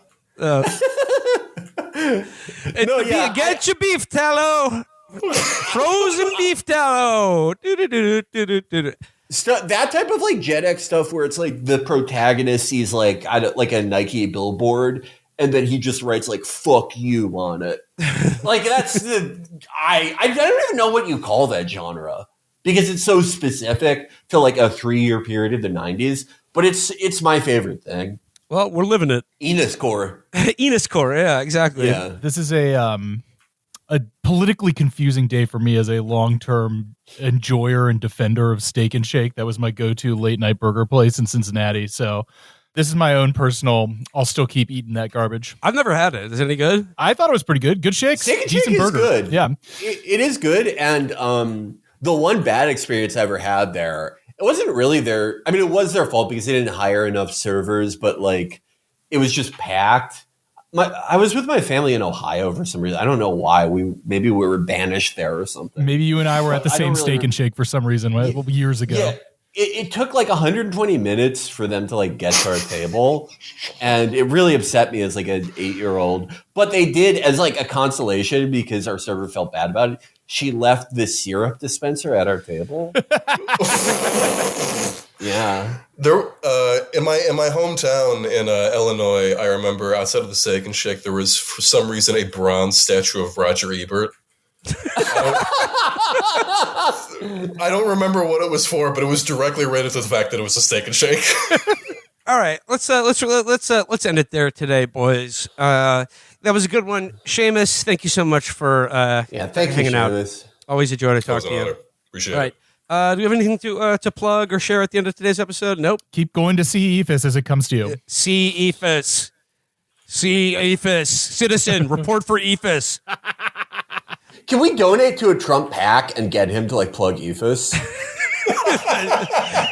Get your beef tallow, frozen beef tallow.
That type of like Gen X stuff where it's like the protagonist sees like a Nike billboard and then he just writes like "fuck you" on it. Like that's I don't even know what you call that genre because it's so specific to like a 3-year period of the 90s. But it's my favorite thing.
Well, we're living it.
Enos core.
Enos core, yeah, exactly.
Yeah.
This is a a politically confusing day for me as a long-term enjoyer and defender of Steak and Shake. That was my go-to late-night burger place in Cincinnati. So this is my own personal, I'll still keep eating that garbage.
I've never had it. Is it any good?
I thought it was pretty good. Good shakes.
Steak and Shake
decent
is
burger.
good.
Yeah.
It is good. And the one bad experience I ever had there, it wasn't really their, I mean, it was their fault because they didn't hire enough servers, but like it was just packed. I was with my family in Ohio for some reason. I don't know why. Maybe we were banished there or something.
Maybe you and I were at the same
really
Steak and Shake for some reason years ago.
Yeah. It took like 120 minutes for them to like get to our table, and it really upset me as like an 8-year-old. But they did as like a consolation because our server felt bad about it. She left the syrup dispenser at our table. Yeah.
There, in my hometown in Illinois, I remember outside of the Steak and Shake, there was for some reason a bronze statue of Roger Ebert. I don't remember what it was for, but it was directly related to the fact that it was a Steak and Shake.
All right, let's end it there today, boys. That was a good one, Séamus. Thank you so much for hanging out. Always a joy to talk to you.
Appreciate
All
it.
right. Do you have anything to plug or share at the end of today's episode? Nope.
Keep going to see EFIS as it comes to you.
See EFIS. See EFIS. Citizen, report for EFIS.
Can we donate to a Trump PAC and get him to like plug EFIS?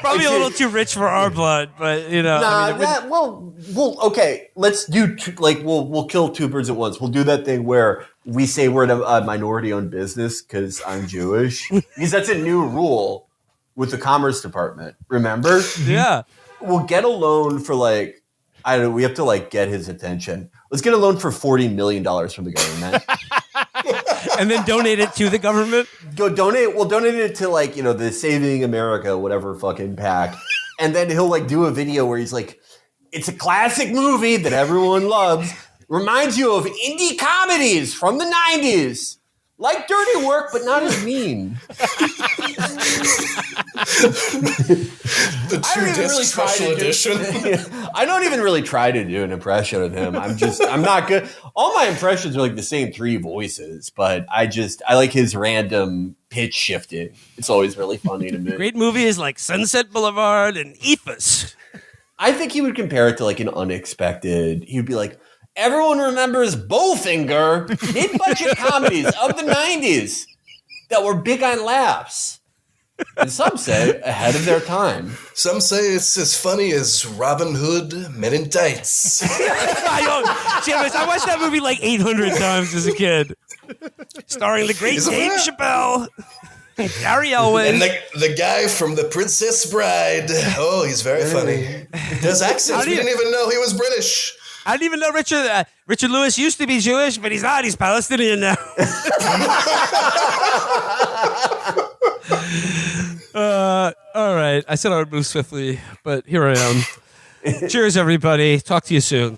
Probably a little too rich for our blood, but you know.
Okay. Let's do we'll kill two birds at once. We'll do that thing where we say we're a minority-owned business because I'm Jewish, because that's a new rule with the Commerce Department. Remember?
Yeah.
We'll get a loan for like I don't know. We have to like get his attention. Let's get a loan for $40 million from the government.
And then donate it to the government?
We'll donate it to like, the Saving America, whatever fucking PAC. And then he'll like do a video where he's like, it's a classic movie that everyone loves. Reminds you of indie comedies from the 90s. Like Dirty Work, but not as mean.
The 2-disc special edition.
I don't even really try to do an impression of him. I'm not good. All my impressions are like the same 3 voices, but I like his random pitch shifting. It's always really funny to me.
Great movies like Sunset Boulevard and EFIS.
I think he would compare it to like an unexpected. He'd be like, everyone remembers Bowfinger, mid-budget comedies of the 90s that were big on laughs. And some say ahead of their time.
Some say it's as funny as Robin Hood, Men in Tights.
I watched that movie like 800 times as a kid. Starring the great Dave Chappelle. Gary Elway.
And the guy from The Princess Bride. Oh, he's very funny. Does accents. We didn't even know he was British.
I didn't even know Richard Lewis used to be Jewish, but he's not. He's Palestinian now. All right. I said I would move swiftly, but here I am. Cheers, everybody. Talk to you soon.